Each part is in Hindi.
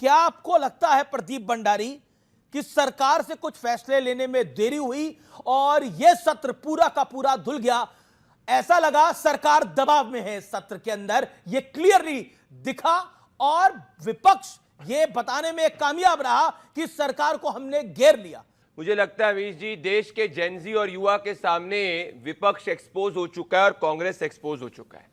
क्या आपको लगता है प्रदीप भंडारी कि सरकार से कुछ फैसले लेने में देरी हुई और यह सत्र पूरा का पूरा धुल गया? ऐसा लगा सरकार दबाव में है इस सत्र के अंदर, यह क्लियरली दिखा और विपक्ष यह बताने में कामयाब रहा कि सरकार को हमने घेर लिया। मुझे लगता है अमीश जी, देश के जेनजी और युवा के सामने विपक्ष एक्सपोज हो चुका है और कांग्रेस एक्सपोज हो चुका है,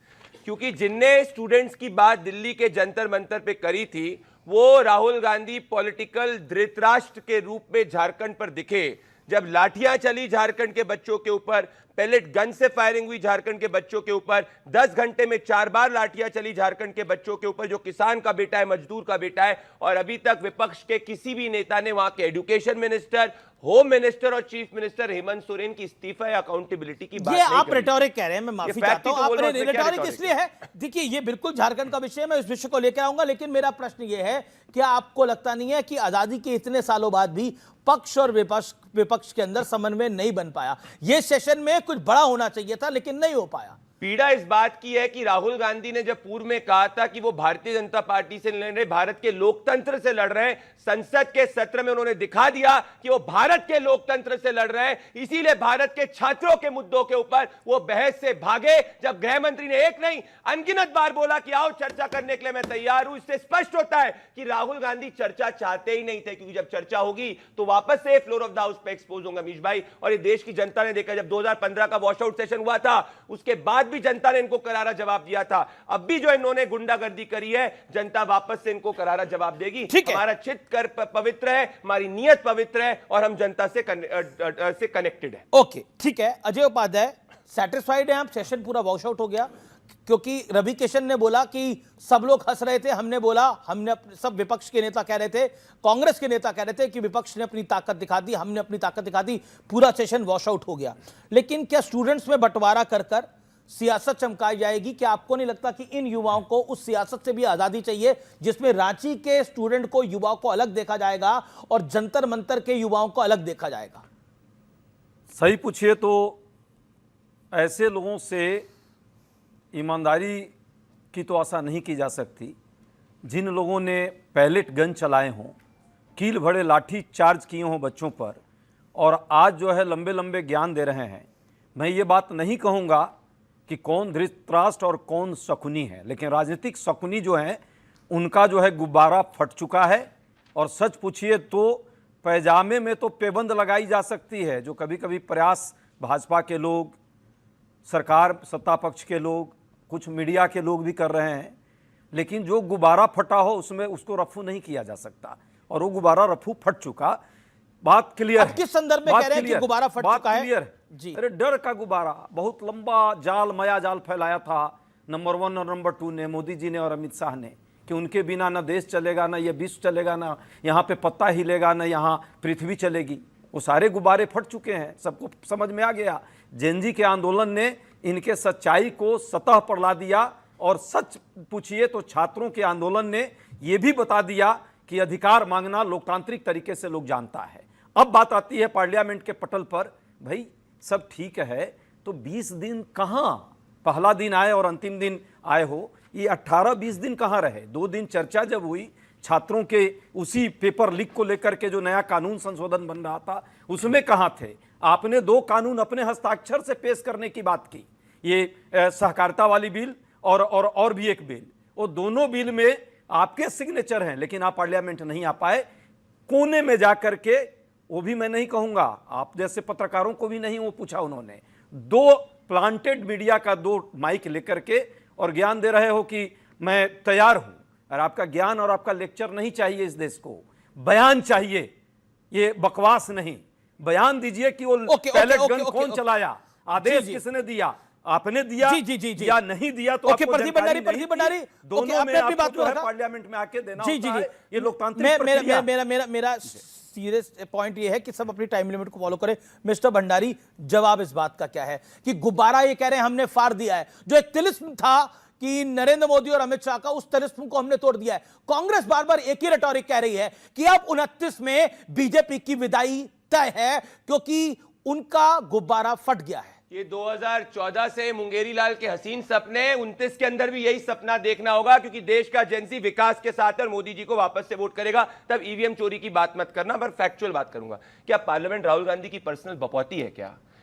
क्योंकि जिनने स्टूडेंट्स की बात दिल्ली के जंतर मंतर पे करी थी वो राहुल गांधी पॉलिटिकल धृतराष्ट्र के रूप में झारखंड पर दिखे। जब लाठियां चली झारखंड के बच्चों के ऊपर, पैलेट गन से फायरिंग हुई झारखंड के बच्चों के ऊपर, 10 घंटे में 4 बार लाठियां चली झारखंड के बच्चों के ऊपर, जो किसान का बेटा है, मजदूर का बेटा है, और अभी तक विपक्ष के किसी भी नेता ने वहां के एजुकेशन मिनिस्टर, होम मिनिस्टर और चीफ मिनिस्टर हेमंत सोरेन की इस्तीफा या अकाउंटेबिलिटी की बात ये नहीं आप करी। रेटोरिक कह रहे हैं, मैं माफी चाहता हूं, आप रेटोरिक इसलिए है, देखिए ये बिल्कुल झारखंड का विषय है, मैं इस विषय को लेकर आऊंगा, लेकिन मेरा प्रश्न ये है, क्या आपको लगता नहीं है कि आजादी के इतने सालों बाद भी पक्ष और विपक्ष के अंदर समन्वय नहीं बन पाया? यह सेशन में कुछ बड़ा होना चाहिए था लेकिन नहीं हो पाया। पीड़ा इस बात की है कि राहुल गांधी ने जब पूर्व में कहा था कि वो भारतीय जनता पार्टी से लड़ रहे, भारत के लोकतंत्र से लड़ रहे हैं, संसद के सत्र में उन्होंने दिखा दिया कि वो भारत के लोकतंत्र से लड़ रहे हैं, इसीलिए भारत के छात्रों के मुद्दों के ऊपर वो बहस से भागे। जब गृह मंत्री ने एक नहीं अनगिनत बार बोला कि आओ चर्चा करने के लिए मैं तैयार हूं, इससे स्पष्ट होता है कि राहुल गांधी चर्चा चाहते ही नहीं थे, क्योंकि जब चर्चा होगी तो वापस से फ्लोर ऑफ द हाउस पे एक्सपोज होंगे अमीश भाई। और ये देश की जनता ने देखा, जब 2015 का वॉश आउट सेशन हुआ था उसके बाद भी जनता ने इनको करारा जवाब दिया था। अब भी जो इन्होंने गुंडागर्दी करी है, जनता वापस से इनको करारा जवाब देगी। हमारा चित्त कर पवित्र है, हमारी नीयत पवित्र है और हम जनता से कनेक्टेड है। ओके, ठीक है। अजय उपाध्याय, सैटिस्फाइड हैं आप? सेशन पूरा वॉश आउट हो गया, क्योंकि रवि किशन ने बोला कि सब लोग हंस रहे थे, हमने बोला, हमने सब विपक्ष के नेता कह रहे थे, कांग्रेस के नेता कह रहे थे कि विपक्ष ने अपनी ताकत दिखा दी, हमने अपनी ताकत दिखा दी, पूरा सेशन वॉश आउट हो गया। लेकिन क्या स्टूडेंट्स में बंटवारा कर कर सियासत चमकाई जाएगी? क्या आपको नहीं लगता कि इन युवाओं को उस सियासत से भी आजादी चाहिए जिसमें रांची के स्टूडेंट को, युवाओं को अलग देखा जाएगा और जंतर मंतर के युवाओं को अलग देखा जाएगा? सही पूछिए तो ऐसे लोगों से ईमानदारी की तो आशा नहीं की जा सकती जिन लोगों ने पैलेट गन चलाए हों, कील भरे लाठी चार्ज किए हों बच्चों पर, और आज जो है लंबे लंबे ज्ञान दे रहे हैं। मैं ये बात नहीं कहूँगा कि कौन धृतराष्ट्र और कौन शकुनी है, लेकिन राजनीतिक शकुनी जो है उनका जो है गुब्बारा फट चुका है। और सच पूछिए तो पैजामे में तो पेबंद लगाई जा सकती है, जो कभी कभी प्रयास भाजपा के लोग, सरकार सत्ता पक्ष के लोग, कुछ मीडिया के लोग भी कर रहे हैं, लेकिन जो गुब्बारा फटा हो उसमें उसको रफू नहीं किया जा सकता, और वो गुब्बारा रफू फट चुका। बात क्लियर है। किस संदर्भ में कह रहे हैं कि गुब्बारा फट चुका है? क्लियर जी। अरे डर का गुब्बारा, बहुत लंबा जाल, माया जाल फैलाया था नंबर 1 और नंबर 2 ने, मोदी जी ने और अमित शाह ने, कि उनके बिना ना देश चलेगा, ना ये विश्व चलेगा, ना यहाँ पे पत्ता हिलेगा, ना यहाँ पृथ्वी चलेगी। वो सारे गुब्बारे फट चुके हैं, सबको समझ में आ गया। जेनजी के आंदोलन ने इनके सच्चाई को सतह पर ला दिया, और सच पूछिए तो छात्रों के आंदोलन ने यह भी बता दिया कि अधिकार मांगना लोकतांत्रिक तरीके से लोग जानता है। अब बात आती है पार्लियामेंट के पटल पर। भाई सब ठीक है, तो 20 दिन कहाँ, पहला दिन आए और अंतिम दिन आए हो, ये 18-20 दिन कहाँ रहे? 2 दिन चर्चा जब हुई छात्रों के उसी पेपर लीक को लेकर के, जो नया कानून संशोधन बन रहा था, उसमें कहाँ थे? आपने 2 कानून अपने हस्ताक्षर से पेश करने की बात की, ये सहकारिता वाली बिल और भी एक बिल, वो दोनों बिल में आपके सिग्नेचर हैं, लेकिन आप पार्लियामेंट नहीं आ पाए। कोने में जाकर के, वो भी मैं नहीं कहूंगा, आप जैसे पत्रकारों को भी नहीं वो पूछा उन्होंने, 2 प्लांटेड मीडिया का 2 माइक लेकर के और ज्ञान दे रहे हो कि मैं तैयार हूं। और आपका ज्ञान और आपका लेक्चर नहीं चाहिए इस देश को, बयान चाहिए, ये बकवास नहीं। बयान दीजिए कि वो पैलेट गन कौन चलाया, आदेश किसने दिया, आपने दिया या नहीं दिया? तो प्रदीप भंडारी दोनों में आपको जो है पार्लियामेंट में आके देना होता है। ये लोकतांत्रिक प्रक्रिया। मेरा सीरियस पॉइंट ये है कि सब अपनी टाइम लिमिट को फॉलो करें। मिस्टर भंडारी, जवाब इस बात का क्या है कि गुब्बारा ये कह रहे हैं हमने फाड़ दिया है, जो एक तिलिस्म था कि नरेंद्र मोदी और अमित शाह का, उस तिलिस्म को हमने तोड़ दिया है। कांग्रेस बार बार एक ही रेटोरिक कह रही है कि अब 29 में बीजेपी की विदाई तय है, क्योंकि उनका गुब्बारा फट गया है। ये 2014 से मुंगेरी लाल के हसीन सपने 29 के अंदर भी यही सपना देखना होगा, क्योंकि देश का जेंजी विकास के साथ है और मोदी जी को वापस से वोट करेगा। तब ईवीएम चोरी की बात मत करना, पर फैक्चुअल बात करूंगा। क्या पार्लियामेंट राहुल गांधी की पर्सनल बपौती है?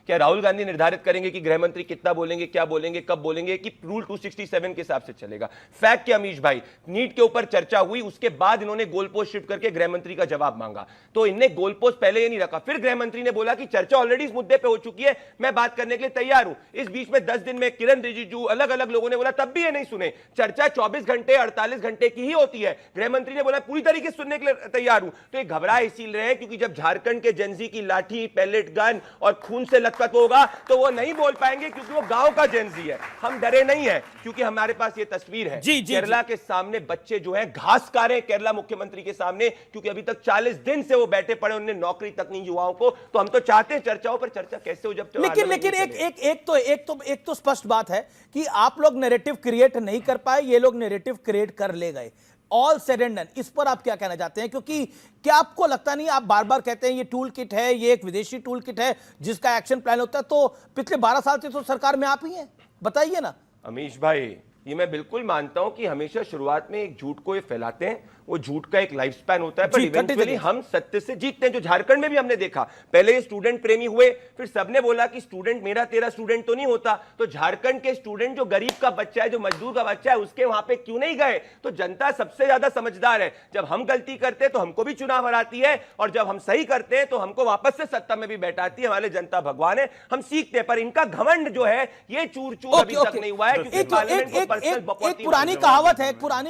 क्या राहुल गांधी निर्धारित करेंगे कि गृह मंत्री कितना बोलेंगे, क्या बोलेंगे, कब बोलेंगे, कि रूल 267 के हिसाब से चलेगा? फैक्ट क्या अमीश भाई, नीट के ऊपर चर्चा हुई, उसके बाद इन्होंने गोल पोस्ट शिफ्ट करके गृह मंत्री का जवाब मांगा, तो इनने गोल पोस्ट पहले ये नहीं रखा। फिर गृह मंत्री ने बोला कि चर्चा ऑलरेडी इस मुद्दे पे हो चुकी है, मैं बात करने के लिए तैयार हूं। इस बीच में 10 दिन में किरण रिजिजू, अलग अलग लोगों ने बोला, तब भी ये नहीं सुने। चर्चा 24 घंटे 48 घंटे की ही होती है। गृह मंत्री ने बोला पूरी तरीके से सुनने के लिए तैयार हूं। तो ये घबराए इसीलिए रहे क्योंकि जब झारखंड के जेंजी की लाठी, पैलेट गन और खून से लथपथ होगा तो वो नहीं बोल पाएंगे, क्योंकि वो गांव का जेंजी है। हम डरे नहीं है, क्योंकि हमारे पास ये तस्वीर है। केरला के सामने बच्चे जो है घास खा रहे हैं, केरला मुख्यमंत्री के सामने, क्योंकि अभी तक 40 दिन से वो बैठे पड़े, उन्हें नौकरी तक नहीं युवाओं को। तो हम तो चाहते हैं चर्चाओं पर चर्चा कैसे हो, जब लेकिन एक तो स्पष्ट बात है कि आप लोग नैरेटिव क्रिएट नहीं कर पाए, ये लोग नैरेटिव क्रिएट कर ले गए। ऑल सेड एंड डन, इस पर आप क्या कहना चाहते हैं? क्योंकि क्या आपको लगता नहीं, आप बार बार कहते हैं ये टूल किट है, ये एक विदेशी टूल किट है जिसका एक्शन प्लान होता है, तो पिछले 12 साल से तो सरकार में आप ही हैं, बताइए ना। अमीश भाई, ये मैं बिल्कुल मानता हूं कि हमेशा शुरुआत में एक झूठ को ये फैलाते हैं, वो झूठ का एक लाइफ स्पैन होता है, पर इवेंचुअली हम सत्य से जीतते हैं, जो झारखंड में भी हमने देखा। पहले ये स्टूडेंट प्रेमी हुए, फिर सबने बोला कि स्टूडेंट मेरा तेरा स्टूडेंट तो नहीं होता, तो झारखंड के स्टूडेंट जो गरीब का बच्चा है, जो मजदूर का बच्चा है, उसके वहां पे क्यों नहीं गए? तो जनता सबसे ज्यादा समझदार है। जब हम गलती करते हैं तो हमको भी चुनाव हराती है, और जब हम सही करते हैं तो हमको वापस से सत्ता में भी बैठाती है। हमारे जनता भगवान है, हम सीखते हैं। पर इनका घमंड जो है ये चूर चूर अभी तक नहीं हुआ है, क्योंकि पार्लियामेंट को पर्सनल बकवास। पुरानी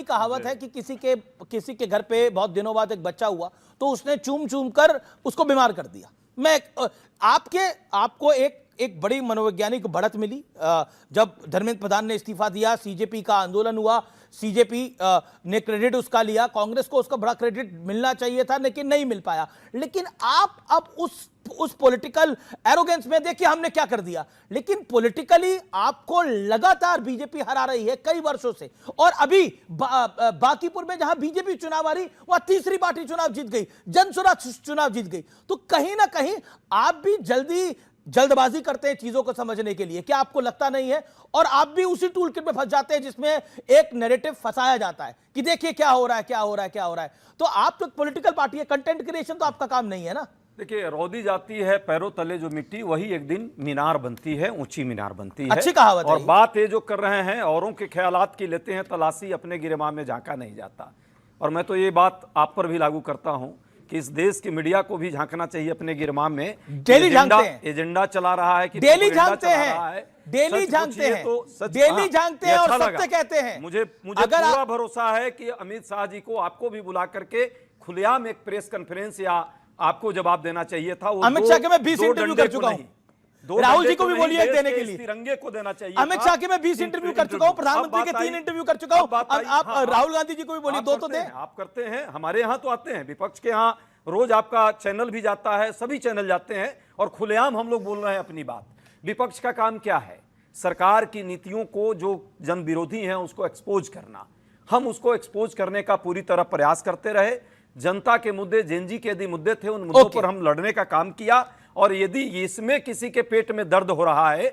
कहावत है कि किसी के घर पे बहुत दिनों बाद एक बच्चा हुआ तो उसने चूम चूम कर उसको बीमार कर दिया। आपको एक बड़ी मनोवैज्ञानिक बढ़त मिली जब धर्मेंद्र प्रधान ने इस्तीफा दिया, सीजेपी का आंदोलन हुआ, सीजेपी ने क्रेडिट उसका लिया, कांग्रेस को उसका बड़ा क्रेडिट मिलना चाहिए था लेकिन नहीं मिल पाया। लेकिन आप अब उस पॉलिटिकल एरोगेंस में देखिए हमने क्या कर दिया, लेकिन पॉलिटिकली आपको लगातार बीजेपी हरा रही है कई वर्षों से, और अभी बांकीपुर में जहां बीजेपी चुनाव आ रही वहां तीसरी पार्टी चुनाव जीत गई, जनसुराज चुनाव जीत गई। तो कहीं ना कहीं आप भी जल्दबाजी करते हैं चीजों को समझने के लिए, क्या आपको लगता नहीं है? और आप भी उसी टूल किट में फंस जाते हैं जिसमें एक नैरेटिव फंसाया जाता है कि देखिए क्या हो रहा है। तो आप तो पॉलिटिकल पार्टी है, कंटेंट क्रिएशन तो आपका काम नहीं है ना। देखिए, रौदी जाती है पैरों तले जो मिट्टी, वही एक दिन मीनार बनती है, ऊंची मीनार बनती है। अच्छी कहावत है। और बात ये जो कर रहे हैं, औरों के ख्यालात की लेते हैं तलाशी, अपने गिरेबान में झांका नहीं जाता। और मैं तो ये बात आप पर भी लागू करता हूं कि इस देश की मीडिया को भी झांकना चाहिए अपने गिरमाम में। डेली झांकते हैं, एजेंडा चला रहा है कि डेली झांकते हैं, और सत्य कहते हैं। मुझे पूरा भरोसा है कि अमित शाह जी को आपको भी बुला करके खुलेआम एक प्रेस कॉन्फ्रेंस या आपको जवाब देना चाहिए था। अमित शाह के मैं 20 इंटरव्यू कर चुका हूं, राहुल जी को भी बोलिए देने के लिए, तिरंगे को देना चाहिए। अमित शाह के मैं 20 इंटरव्यू कर चुका हूं, प्रधानमंत्री के 3 इंटरव्यू कर चुका हूं। आप राहुल गांधी जी को भी बोलिए, 2 तो दें। आप करते हैं, हमारे यहां तो आते हैं, विपक्ष के यहां रोज आपका चैनल भी जाता है, सभी चैनल जाते हैं और खुलेआम हम लोग बोल रहे हैं अपनी बात। विपक्ष का काम क्या है? सरकार की नीतियों को, जो जन विरोधी हैं उसको एक्सपोज करना। हम उसको एक्सपोज करने का पूरी तरह प्रयास करते रहे। जनता के मुद्दे, जेनजी के यदि मुद्दे थे, उन मुद्दों पर हम लड़ने का काम किया। और यदि इसमें किसी के पेट में दर्द हो रहा है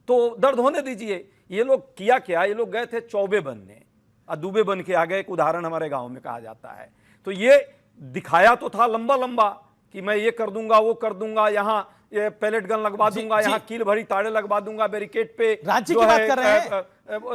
तो दर्द होने दीजिए। ये लोग किया क्या? ये लोग गए थे चौबे बनने, अदूबे बन के आ गए। एक उदाहरण हमारे गांव में कहा जाता है। तो ये दिखाया तो था लंबा लंबा कि मैं ये कर दूंगा, वो कर दूंगा, यहाँ ये पैलेट गन लगवा दूंगा, यहाँ कील भरी ताड़े लगवा दूंगा, बैरिकेड पे रांची की बात कर रहे हैं,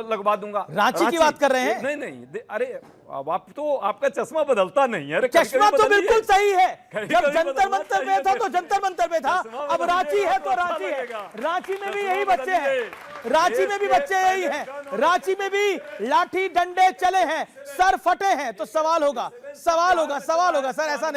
लगवा दूंगा। रांची की बात कर रहे हैं? नहीं, अरे अब आप तो, आपका चश्मा बदलता नहीं है। चश्मा तो बिल्कुल सही है। जब जंतर मंतर में था तो जंतर मंतर में था, अब रांची है तो रांची है। रांची में भी यही बच्चे हैं, रांची में भी बच्चे यही हैं, रांची में भी लाठी डंडे चले हैं, सर फटे हैं। तो सवाल होगा सर, ऐसा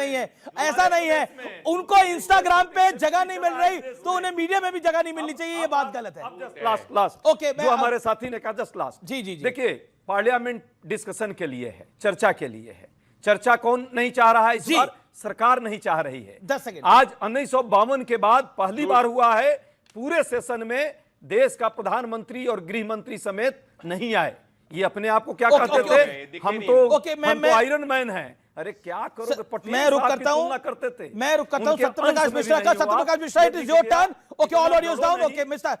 नहीं है। उनको इंस्टाग्राम पे जगह नहीं मिल रही तो उन्हें मीडिया में भी जगह नहीं मिलनी चाहिए, ये बात गलत है। लास्ट ओके, जो हमारे साथी ने कहा, जस्ट लास्ट। जी। देखिए, पार्लियामेंट डिस्कशन के लिए है, चर्चा के लिए है। चर्चा कौन नहीं चाह रहा है इस बार? सरकार नहीं चाह रही है। 10 सेकंड। आज 1952 के बाद पहली बार हुआ है पूरे सेशन में देश का प्रधानमंत्री और गृह मंत्री समेत नहीं आए। ये अपने आप को क्या कहते थे? हम तो आयरन मैन हैं, अरे क्या करोगे? पटेल मैं रुक साहब की करता हूं, तुलना करते थे। मैं रुक करता हूं उनके सत्यप्रकाश अंश में भी मिश्रा का। नहीं हुआ। Satyaprakash Mishra, it is your turn. Okay, all audios down. नहीं। ओके मिस्टर,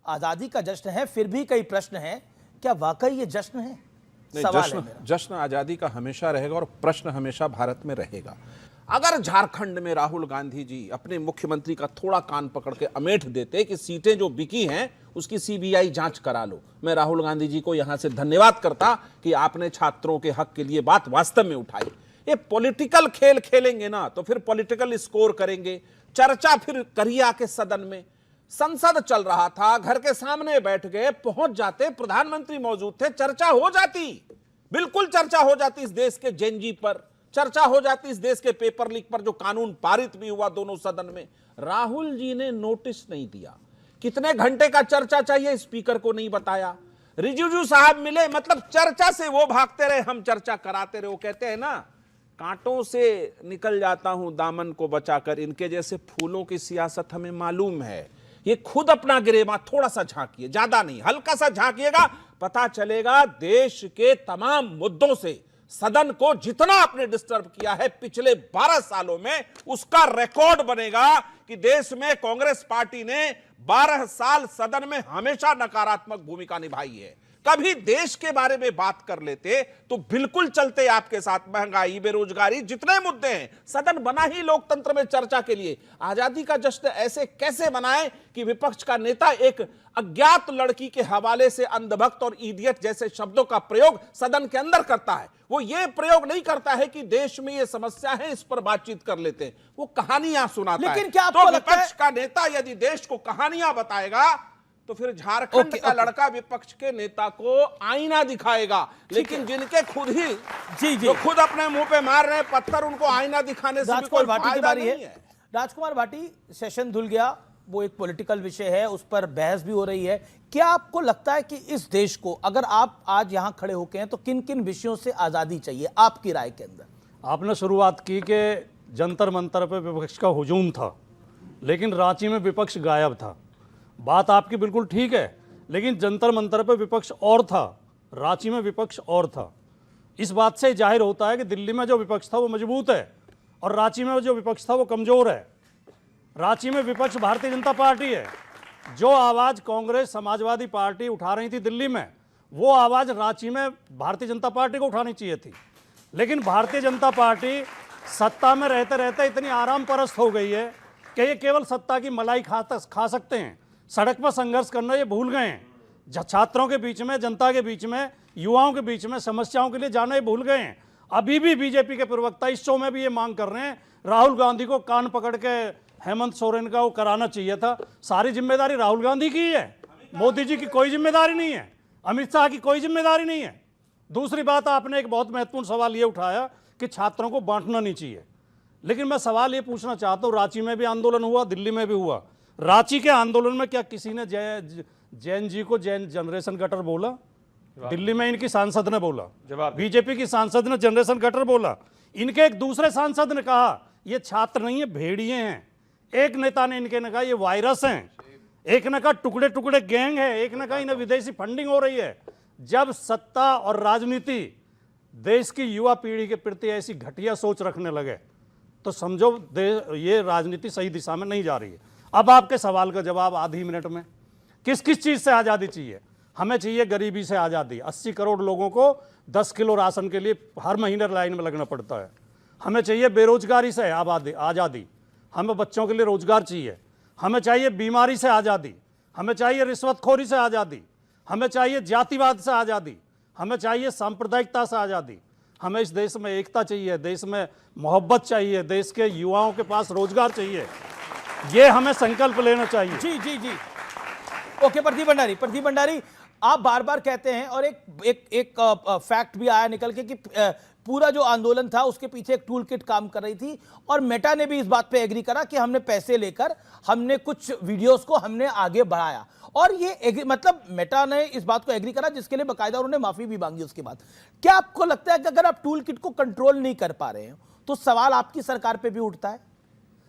आजादी का जश्न है, फिर भी कई प्रश्न हैं, क्या वाकई ये जश्न है? नहीं, सवाल है जश्न मेरा। जश्न आजादी का हमेशा रहेगा और प्रश्न हमेशा भारत में रहेगा। अगर झारखंड में राहुल गांधी जी अपने मुख्यमंत्री का थोड़ा कान पकड़ के अमेठ देते कि सीटें जो बिकी हैं उसकी सीबीआई जांच करा लो, मैं राहुल गांधी जी को यहां से धन्यवाद करता कि आपने छात्रों के हक के लिए बात वास्तव में उठाई। ये पॉलिटिकल खेल खेलेंगे ना तो फिर पॉलिटिकल स्कोर करेंगे। चर्चा फिर करिए आके सदन में। संसद चल रहा था, घर के सामने बैठ गए, पहुंच जाते, प्रधानमंत्री मौजूद थे, चर्चा हो जाती, बिल्कुल चर्चा हो जाती इस देश के जेनजी पर, चर्चा हो जाती इस देश के पेपर लीक पर, जो कानून पारित भी हुआ दोनों सदन में। राहुल जी ने नोटिस नहीं दिया। कितने घंटे का चर्चा चाहिए स्पीकर को नहीं बताया। रिजिजू साहब मिले, मतलब चर्चा से वो भागते रहे, हम चर्चा कराते रहे। वो कहते हैं ना, कांटों से निकल जाता हूं दामन को बचाकर, इनके जैसे फूलों की सियासत हमें मालूम है। ये खुद अपना गिरेबान थोड़ा सा झांकिए, ज्यादा नहीं, हल्का सा झांकिएगा, पता चलेगा देश के तमाम मुद्दों से सदन को जितना आपने डिस्टर्ब किया है पिछले 12 सालों में, उसका रिकॉर्ड बनेगा कि देश में कांग्रेस पार्टी ने 12 साल सदन में हमेशा नकारात्मक भूमिका निभाई है। कभी देश के बारे में बात कर लेते तो बिल्कुल चलते आपके साथ। महंगाई, बेरोजगारी, जितने मुद्दे हैं, सदन बना ही लोकतंत्र में चर्चा के लिए। आजादी का जश्न ऐसे कैसे मनाएं कि विपक्ष का नेता एक अज्ञात लड़की के हवाले से अंधभक्त और इडियट जैसे शब्दों का प्रयोग सदन के अंदर करता है। वो ये प्रयोग नहीं करता है कि देश में ये समस्या है, इस पर बातचीत कर लेते हैं। वो कहानियां सुनाता है। लेकिन क्या आपको तो लगता है विपक्ष का नेता यदि देश को कहानियां बताएगा तो फिर झारखंड का लड़का विपक्ष के नेता को आईना दिखाएगा। लेकिन जिनके खुद ही जी जो खुद अपने मुंह पे मार रहे हैं पत्थर, उनको आईना दिखाने से भी कोई राजकुमार भाटी की फायदा बारी नहीं है। राजकुमार भाटी, सेशन धुल गया, वो एक पॉलिटिकल विषय है, उस पर बहस भी हो रही है। क्या आपको लगता है कि इस देश को, अगर आप आज यहां खड़े होके हैं, तो किन किन विषयों से आजादी चाहिए आपकी राय के अंदर? आपने शुरुआत की कि जंतर मंतर पे विपक्ष का हुजूम था, लेकिन रांची में विपक्ष गायब था। बात आपकी बिल्कुल ठीक है, लेकिन जंतर मंतर पे विपक्ष और था, रांची में विपक्ष और था। इस बात से जाहिर होता है कि दिल्ली में जो विपक्ष था वो मजबूत है और रांची में जो विपक्ष था वो कमजोर है। रांची में विपक्ष भारतीय जनता पार्टी है। जो आवाज़ कांग्रेस, समाजवादी पार्टी उठा रही थी दिल्ली में, वो आवाज़ रांची में भारतीय जनता पार्टी को उठानी चाहिए थी। लेकिन भारतीय जनता पार्टी सत्ता में रहते रहते इतनी आराम परस्त हो गई है कि ये केवल सत्ता की मलाई खा सकते हैं, सड़क पर संघर्ष करना ये भूल गए हैं। छात्रों के बीच में, जनता के बीच में, युवाओं के बीच में समस्याओं के लिए जाना ये भूल गए हैं। अभी भी बीजेपी के प्रवक्ता इस शो में भी ये मांग कर रहे हैं, राहुल गांधी को कान पकड़ के हेमंत सोरेन का वो कराना चाहिए था। सारी जिम्मेदारी राहुल गांधी की है, मोदी जी की कोई जिम्मेदारी नहीं है, अमित शाह की कोई जिम्मेदारी नहीं है। दूसरी बात, आपने एक बहुत महत्वपूर्ण सवाल ये उठाया कि छात्रों को बांटना नहीं चाहिए। लेकिन मैं सवाल ये पूछना चाहता हूँ, रांची में भी आंदोलन हुआ, दिल्ली में भी हुआ। रांची के आंदोलन में क्या किसी ने जैन जी को जैन जनरेशन गटर बोला? दिल्ली में इनकी सांसद ने बोला, बीजेपी की सांसद ने जनरेशन गटर बोला। इनके एक दूसरे सांसद ने कहा ये छात्र नहीं है, भेड़िए हैं। एक नेता ने इनके ने कहा ये वायरस हैं। एक ने कहा टुकड़े टुकड़े गैंग है। एक ने कहा इन्हें विदेशी फंडिंग हो रही है। जब सत्ता और राजनीति देश की युवा पीढ़ी के प्रति ऐसी घटिया सोच रखने लगे तो समझो ये राजनीति सही दिशा में नहीं जा रही है। अब आपके सवाल का जवाब आधी मिनट में। किस किस चीज़ से आज़ादी चाहिए? हमें चाहिए गरीबी से आज़ादी। 80 करोड़ लोगों को 10 किलो राशन के लिए हर महीने लाइन में लगना पड़ता है। हमें चाहिए बेरोजगारी से आज़ादी। हमें बच्चों के लिए रोजगार चाहिए। हमें चाहिए बीमारी से आज़ादी। हमें चाहिए रिश्वतखोरी से आज़ादी। हमें चाहिए जातिवाद से आज़ादी। हमें चाहिए सांप्रदायिकता से आज़ादी। हमें इस देश में एकता चाहिए, देश में मोहब्बत चाहिए, देश के युवाओं के पास रोजगार चाहिए। ये हमें संकल्प लेना चाहिए। जी जी जी, ओके। प्रदीप भंडारी, आप बार बार कहते हैं, और एक फैक्ट भी आया निकल के कि पूरा जो आंदोलन था उसके पीछे एक टूल किट काम कर रही थी, और मेटा ने भी इस बात पे एग्री करा कि हमने पैसे लेकर हमने कुछ वीडियोस को हमने आगे बढ़ाया। और ये मतलब मेटा ने इस बात को एग्री करा, जिसके लिए बाकायदा उन्होंने माफी भी मांगी उसके बाद। क्या आपको लगता है कि अगर आप टूल किट को कंट्रोल नहीं कर पा रहे हैं तो सवाल आपकी सरकार पे भी उठता है?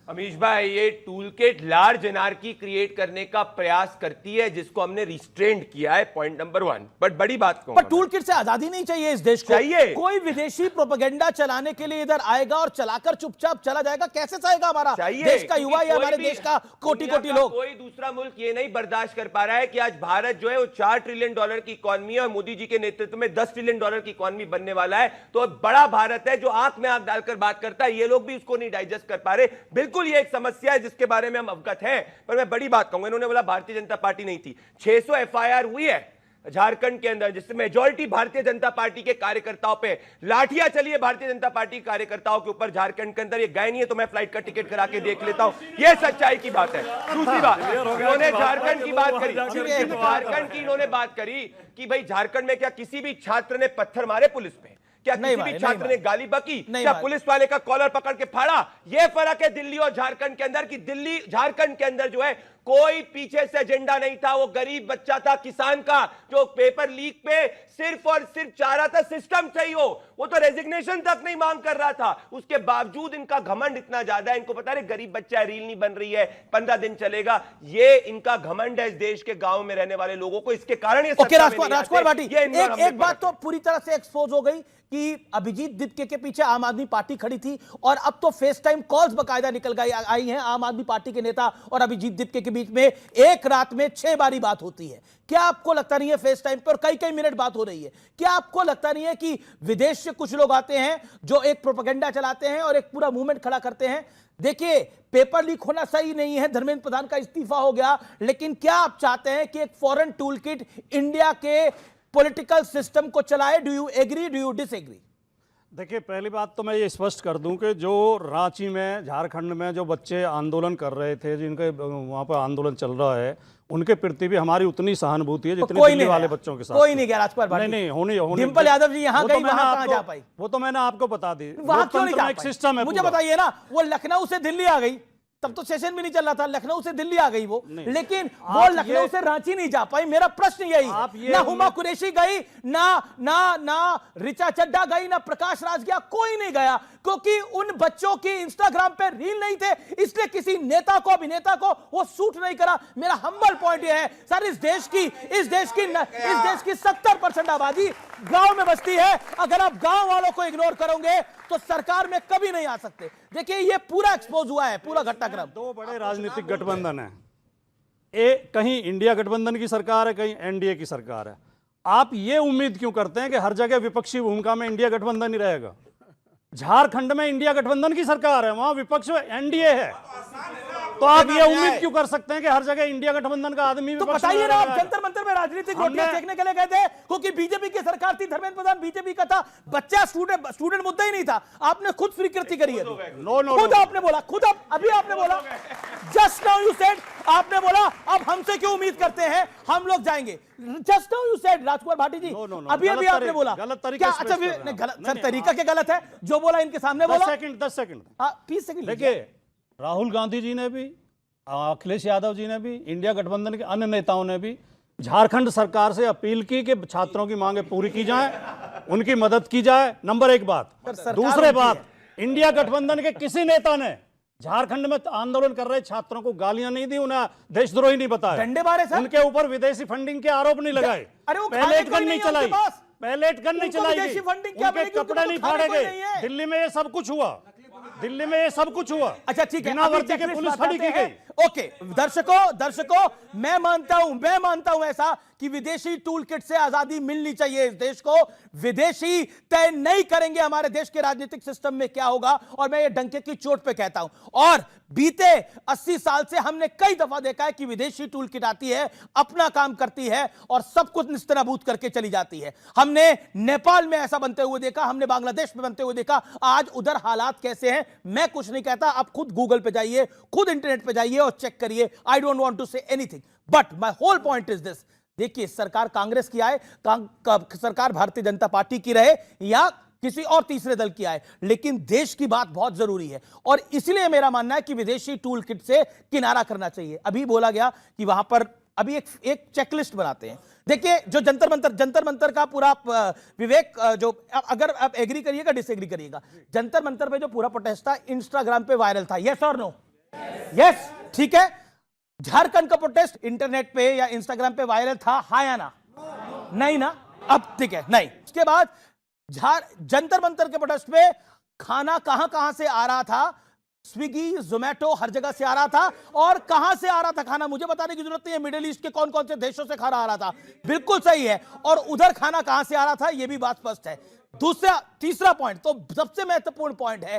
अमीश भाई, ये tool kit large anarchy create करने का प्रयास करती है, जिसको हमने रिस्ट्रेंड किया है, पॉइंट नंबर 1। बट बड़ी बात पर टूल किट से आजादी नहीं चाहिए इस देश को। चाहिए। कोई विदेशी प्रोपेगेंडा चलाने के लिए इधर आएगा और चलाकर चुपचाप चला जाएगा, कैसे चाहेगा हमारा देश का युवा या हमारे देश का कोटि-कोटि लोग? कोई दूसरा मुल्क ये नहीं बर्दाश्त कर पा रहा है कि आज भारत जो है वो $4 ट्रिलियन की इकोनॉमी है और मोदी जी के नेतृत्व में $10 ट्रिलियन की इकोनॉमी बनने वाला है। तो बड़ा भारत है जो आंख में आंख डालकर बात करता है, ये लोग भी इसको नहीं डाइजेस्ट कर पा रहे। बिल्कुल ये एक समस्या है जिसके बारे में हम अवगत हैं। पर मैं बड़ी बात कहूंगा, इन्होंने बोला भारतीय जनता पार्टी नहीं थी। 600 एफआईआर हुई है झारखंड के अंदर, जिससे मेजॉरिटी भारतीय जनता पार्टी के कार्यकर्ताओं पे लाठियां चली है। भारतीय जनता पार्टी के कार्यकर्ताओं के ऊपर झारखंड के अंदर, ये गए नहीं है तो मैं फ्लाइट का टिकट करा के देख लेता हूं, ये सच्चाई की बात है। दूसरी बात, इन्होंने झारखंड की बात करी, झारखंड की इन्होंने बात करी कि भाई झारखंड में क्या किसी भी छात्र ने पत्थर मारे पुलिस पे? क्या किसी भी छात्र ने गाली बकी? क्या पुलिस वाले का कॉलर पकड़ के फाड़ा? यह फर्क है दिल्ली और झारखंड के अंदर, कि दिल्ली झारखंड के अंदर जो है कोई पीछे से एजेंडा नहीं था। वो गरीब बच्चा था किसान का जो पेपर लीक पे सिर्फ और सिर्फ चाह रहा था सिस्टम सही हो, वो तो रेजिग्नेशन तक नहीं मांग कर रहा था। उसके बावजूद इनका घमंड इतना ज्यादा है, इनको पता है गरीब बच्चा है, रील नहीं बन रही है, 15 दिन चलेगा। ये इनका घमंड है इस देश के गांव में रहने वाले लोगों को, इसके कारण ये राजकुमार भाटी, एक बात तो पूरी तरह से एक्सपोज हो गई कि अभिजीत दीपके के पीछे आम आदमी पार्टी खड़ी थी और अब तो फेस टाइम कॉल्स बकायदा निकल गई आई हैं आम आदमी पार्टी के नेता और अभिजीत दीपके के बीच में। एक रात में 6 बारी बात होती है। क्या आपको लगता नहीं है फेस टाइम पर कई कई मिनट बात हो रही है? क्या आपको लगता नहीं है कि विदेश से कुछ लोग आते हैं जो एक प्रोपेगेंडा चलाते हैं और एक पूरा मूवमेंट खड़ा करते हैं? देखिए, पेपर लीक होना सही नहीं है, धर्मेंद्र प्रधान का इस्तीफा हो गया, लेकिन क्या आप चाहते हैं कि एक फॉरेन टूल किट इंडिया के पॉलिटिकल सिस्टम को चलाए? Do you agree, do you disagree? देखिए, पहली बात तो मैं ये स्पष्ट कर दूं कि जो रांची में, झारखंड में जो बच्चे आंदोलन कर रहे थे, जिनके वहां पर आंदोलन चल रहा है, उनके प्रति भी हमारी उतनी सहानुभूति है जितनी दिल्ली वाले बच्चों के साथ। कोई नहीं गया राजकुमार भाटी। नहीं, होनी डिंपल यादव जी यहाँ गई, वहां कहां जा पाई? वो तो मैंने आपको बता दी। वहां क्यों नहीं जा पाई? एक सिस्टम है, मुझे बताइए ना। वो लखनऊ से दिल्ली आ गई, तब तो सेशन भी नहीं चल रहा था, लखनऊ से दिल्ली आ गई वो, लेकिन वो लखनऊ से रांची नहीं जा पाई। मेरा प्रश्न यही, ना हुमा कुरैशी गई, ना रिचा चड्ढा गई, ना प्रकाश राज गया, कोई नहीं गया, क्योंकि उन बच्चों की इंस्टाग्राम पे रील नहीं थे, इसलिए किसी नेता को, अभिनेता को वो सूट नहीं करा। मेरा हम्बल पॉइंट यह है सर, इस देश की 70% आबादी गांव में बसती है। अगर आप गांव वालों को इग्नोर करोगे तो सरकार में कभी नहीं आ सकते। देखिए, ये पूरा एक्सपोज हुआ है, पूरा घटनाक्रम। 2 बड़े राजनीतिक गठबंधन है, कहीं इंडिया गठबंधन की सरकार है, कहीं एनडीए की सरकार है। आप ये उम्मीद क्यों करते हैं कि हर जगह विपक्षी भूमिका में इंडिया गठबंधन ही रहेगा? झारखंड में इंडिया गठबंधन की सरकार है, वहां विपक्ष एनडीए है, तो आप ये उम्मीद क्यों कर सकते हैं कि हर जगह इंडिया गठबंधन का आदमी? तो बताइए ना, आप जंतर मंतर में राजनीतिक रोटियां सेकने के लिए गए थे, क्योंकि बीजेपी की सरकार थी, धर्मेंद्र प्रधान बीजेपी का था, बच्चा स्टूडेंट मुद्दा ही नहीं था। आपने खुद स्वीकृति करी है, खुद आपने बोला, अभी आपने बोला, जस्ट नाउ यू सेड, आपने बोला अब हमसे क्यों उम्मीद करते हैं, हम लोग जाएंगे। जस्ट नाउ यू सेड राजकुमार भाटी जी, अभी आपने बोला गलत तरीका। अच्छा, सर तरीका क्या गलत है? जो बोला इनके सामने बोला। 10 सेकंड 30 सेकंड। देखिए, राहुल गांधी जी ने भी, अखिलेश यादव जी ने भी, इंडिया गठबंधन के अन्य नेताओं ने भी झारखंड सरकार से अपील की कि छात्रों की मांगे पूरी की जाए, उनकी मदद की जाए। नंबर 1 बात। दूसरे बात, इंडिया गठबंधन के किसी नेता ने झारखंड में आंदोलन कर रहे छात्रों को गालियां नहीं दी, उन्हें देशद्रोही नहीं बताया, डंडे मारे सर, उनके ऊपर विदेशी फंडिंग के आरोप नहीं लगाए, पैलेट गन नहीं चलाई, पैलेट गन नहीं चलाई, उनके कपड़े नहीं फाड़े गए। दिल्ली में ये सब कुछ हुआ, दिल्ली में ये सब कुछ हुआ। अच्छा ठीक है, बिना वर्दी के पुलिस खड़ी की गई। ओके, दर्शकों मैं मानता हूं ऐसा कि विदेशी टूल किट से आजादी मिलनी चाहिए इस देश को। विदेशी तय नहीं करेंगे हमारे देश के राजनीतिक सिस्टम में क्या होगा, और मैं ये डंके की चोट पे कहता हूं। और बीते 80 साल से हमने कई दफा देखा है कि विदेशी टूल किट आती है, अपना काम करती है और सब कुछ निस्तनाबूद करके चली जाती है। हमने नेपाल में ऐसा बनते हुए देखा, हमने बांग्लादेश में बनते हुए देखा। आज उधर हालात कैसे हैं मैं कुछ नहीं कहता, आप खुद गूगल पे जाइए, खुद इंटरनेट पे जाइए और चेक करिए। I don't want to say anything, but my whole point is this. देखिए, सरकार कांग्रेस की आए, सरकार भारतीय जनता पार्टी की रहे या किसी और तीसरे दल की आए, लेकिन देश की बात बहुत जरूरी है। और इसलिए मेरा मानना है कि विदेशी टूल किट से किनारा करना चाहिए। अभी बोला गया कि वहां पर अभी एक चेकलिस्ट बनाते हैं। देखिए, जो जंतर मंतर का पूरा विवेक, जो अगर आप एग्री करिएगा डिसएग्री करिएगा, जंतर मंतर पे जो पूरा प्रोटेस्ट था इंस्टाग्राम पे वायरल था, यस और नो? यस, ठीक है। झारखंड का प्रोटेस्ट इंटरनेट पे या इंस्टाग्राम पे वायरल था, हाँ या ना? नहीं ना? अब ठीक है, नहीं। उसके बाद जंतर मंतर के प्रोटेस्ट पे खाना कहां से आ रहा था? स्विगी, जोमेटो, हर जगह से आ रहा था। और कहां से आ रहा था खाना? मुझे बताने की जरूरत नहीं है मिडिल ईस्ट के कौन कौन से देशों से खाना आ रहा था। बिल्कुल सही है। और उधर खाना कहां से आ रहा था, यह भी बात स्पष्ट है। तीसरा पॉइंट तो सबसे महत्वपूर्ण पॉइंट है,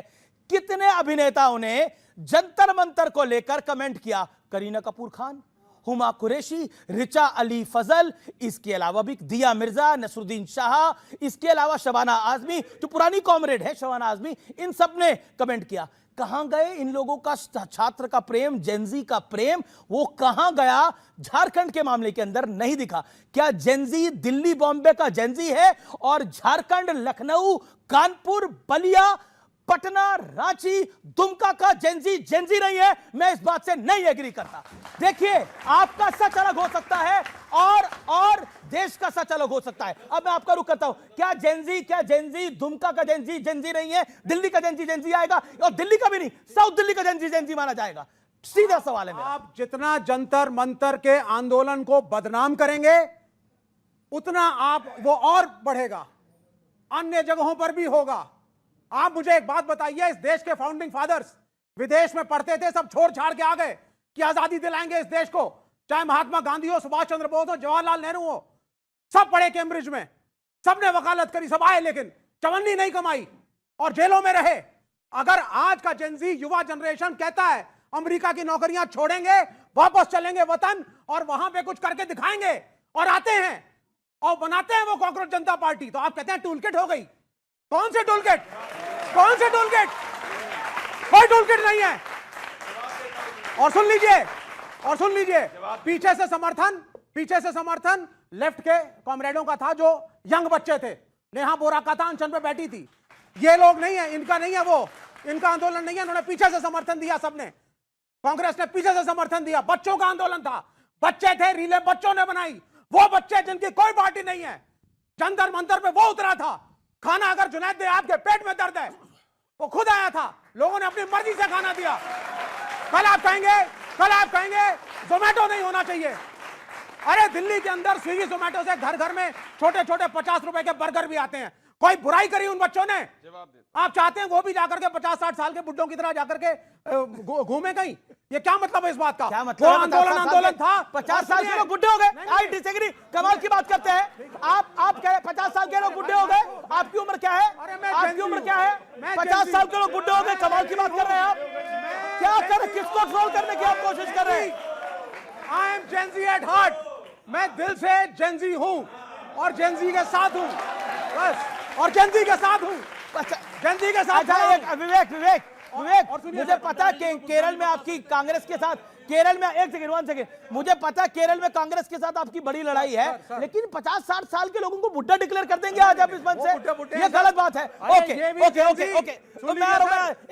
कितने अभिनेताओं ने जंतर मंतर को लेकर कमेंट किया? करीना कपूर खान, हुमा कुरैशी, रिचा अली फजल, इसके अलावा भी दिया मिर्जा, नसरुद्दीन शाह, इसके अलावा शबाना आजमी, जो पुरानी कॉमरेड है शबाना आजमी, इन सब ने कमेंट किया। कहां गए इन लोगों का छात्र का प्रेम, जेनजी का प्रेम? वो कहां गया? झारखंड के मामले के अंदर नहीं दिखा। क्या जेनजी दिल्ली बॉम्बे का जेनजी है और झारखंड, लखनऊ, कानपुर, बलिया, पटना, रांची, दुमका का जेनजी नहीं है? मैं इस बात से नहीं एग्री करता। देखिए, आपका सच अलग हो सकता है और देश का सच अलग हो सकता है। अब मैं आपका रुख करता हूं, क्या जेनजी दुमका का जेनजी नहीं है? दिल्ली का जेनजी आएगा? और दिल्ली का भी नहीं, साउथ दिल्ली का जेनजी माना जाएगा? सीधा सवाल है मेरा। आप जितना जंतर मंतर के आंदोलन को बदनाम करेंगे, उतना आप वो और बढ़ेगा, अन्य जगहों पर भी होगा। आप मुझे एक बात बताइए, इस देश के फाउंडिंग फादर्स विदेश में पढ़ते थे, सब छोड़ छाड़ के आ गए कि आजादी दिलाएंगे इस देश को। चाहे महात्मा गांधी हो, सुभाष चंद्र बोस हो, जवाहरलाल नेहरू हो, सब पढ़े कैम्ब्रिज में, सबने वकालत करी, सब आए, लेकिन चवन्नी नहीं कमाई और जेलों में रहे। अगर आज का जेनजी युवा जनरेशन कहता है अमेरिका की नौकरियां छोड़ेंगे, वापस चलेंगे वतन और वहां पे कुछ करके दिखाएंगे, और आते हैं और बनाते हैं वो कॉकरोच जनता पार्टी, तो आप कहते हैं टूलकिट हो गई। कौन से टूलकिट? कौन से टूलकिट? कोई टूलकिट नहीं है। और सुन लीजिए, पीछे से समर्थन लेफ्ट के कॉमरेडों का था, जो यंग बच्चे थे। नेहा बोरा का था, अनशन पे बैठी थी। ये लोग नहीं है, इनका नहीं है, वो इनका आंदोलन नहीं है। उन्होंने पीछे से समर्थन दिया, सबने, कांग्रेस ने पीछे से समर्थन दिया। बच्चों का आंदोलन था, बच्चे थे, रीले बच्चों ने बनाई। वो बच्चे जिनकी कोई पार्टी नहीं है, जंतर मंतर पे वो उतरा था। खाना अगर जुनैद दे आपके पेट में दर्द है, वो खुद आया था, लोगों ने अपनी मर्जी से खाना दिया। कल आप कहेंगे जोमेटो नहीं होना चाहिए। अरे दिल्ली के अंदर स्विगी जोमेटो से घर घर में छोटे छोटे 50 रुपए के बर्गर भी आते हैं। कोई बुराई करी उन बच्चों ने? आप चाहते हैं वो भी जाकर के 50-60 साल के बुड्ढों की तरह जाकर के घूमे कहीं? ये क्या मतलब है इस बात का? क्या मतलब? वो आंदोलन था। 50 साल के लोग बुड्ढे हो गए? I disagree. कमाल की बात करते हैं आप। कह रहे 50 साल के लोग बुड्ढे हो गए? आपकी उम्र क्या है? आपकी उम्र क्या है? 50 साल के लोग बुड्ढे हो गए, कमाल की बात कर रहे हैं आप। क्या कर, किसको ट्रोल करने की आप कोशिश कर रहे हैं? I am Gen Z at heart. मैं दिल से जेनजी हूं और जेनजी के साथ हूं, बस। और जेनजी के साथ हूं, जेनजी के साथ। विवेक, मुझे पता कि केरल में आपकी कांग्रेस के साथ, केरल में एक सेकंड, मुझे पता केरल में कांग्रेस के साथ आपकी बड़ी लड़ाई है, लेकिन 50-60 साल के लोगों को बुड्ढा डिक्लेयर कर देंगे आज आप इस मंच से? ये गलत बात है। ओके,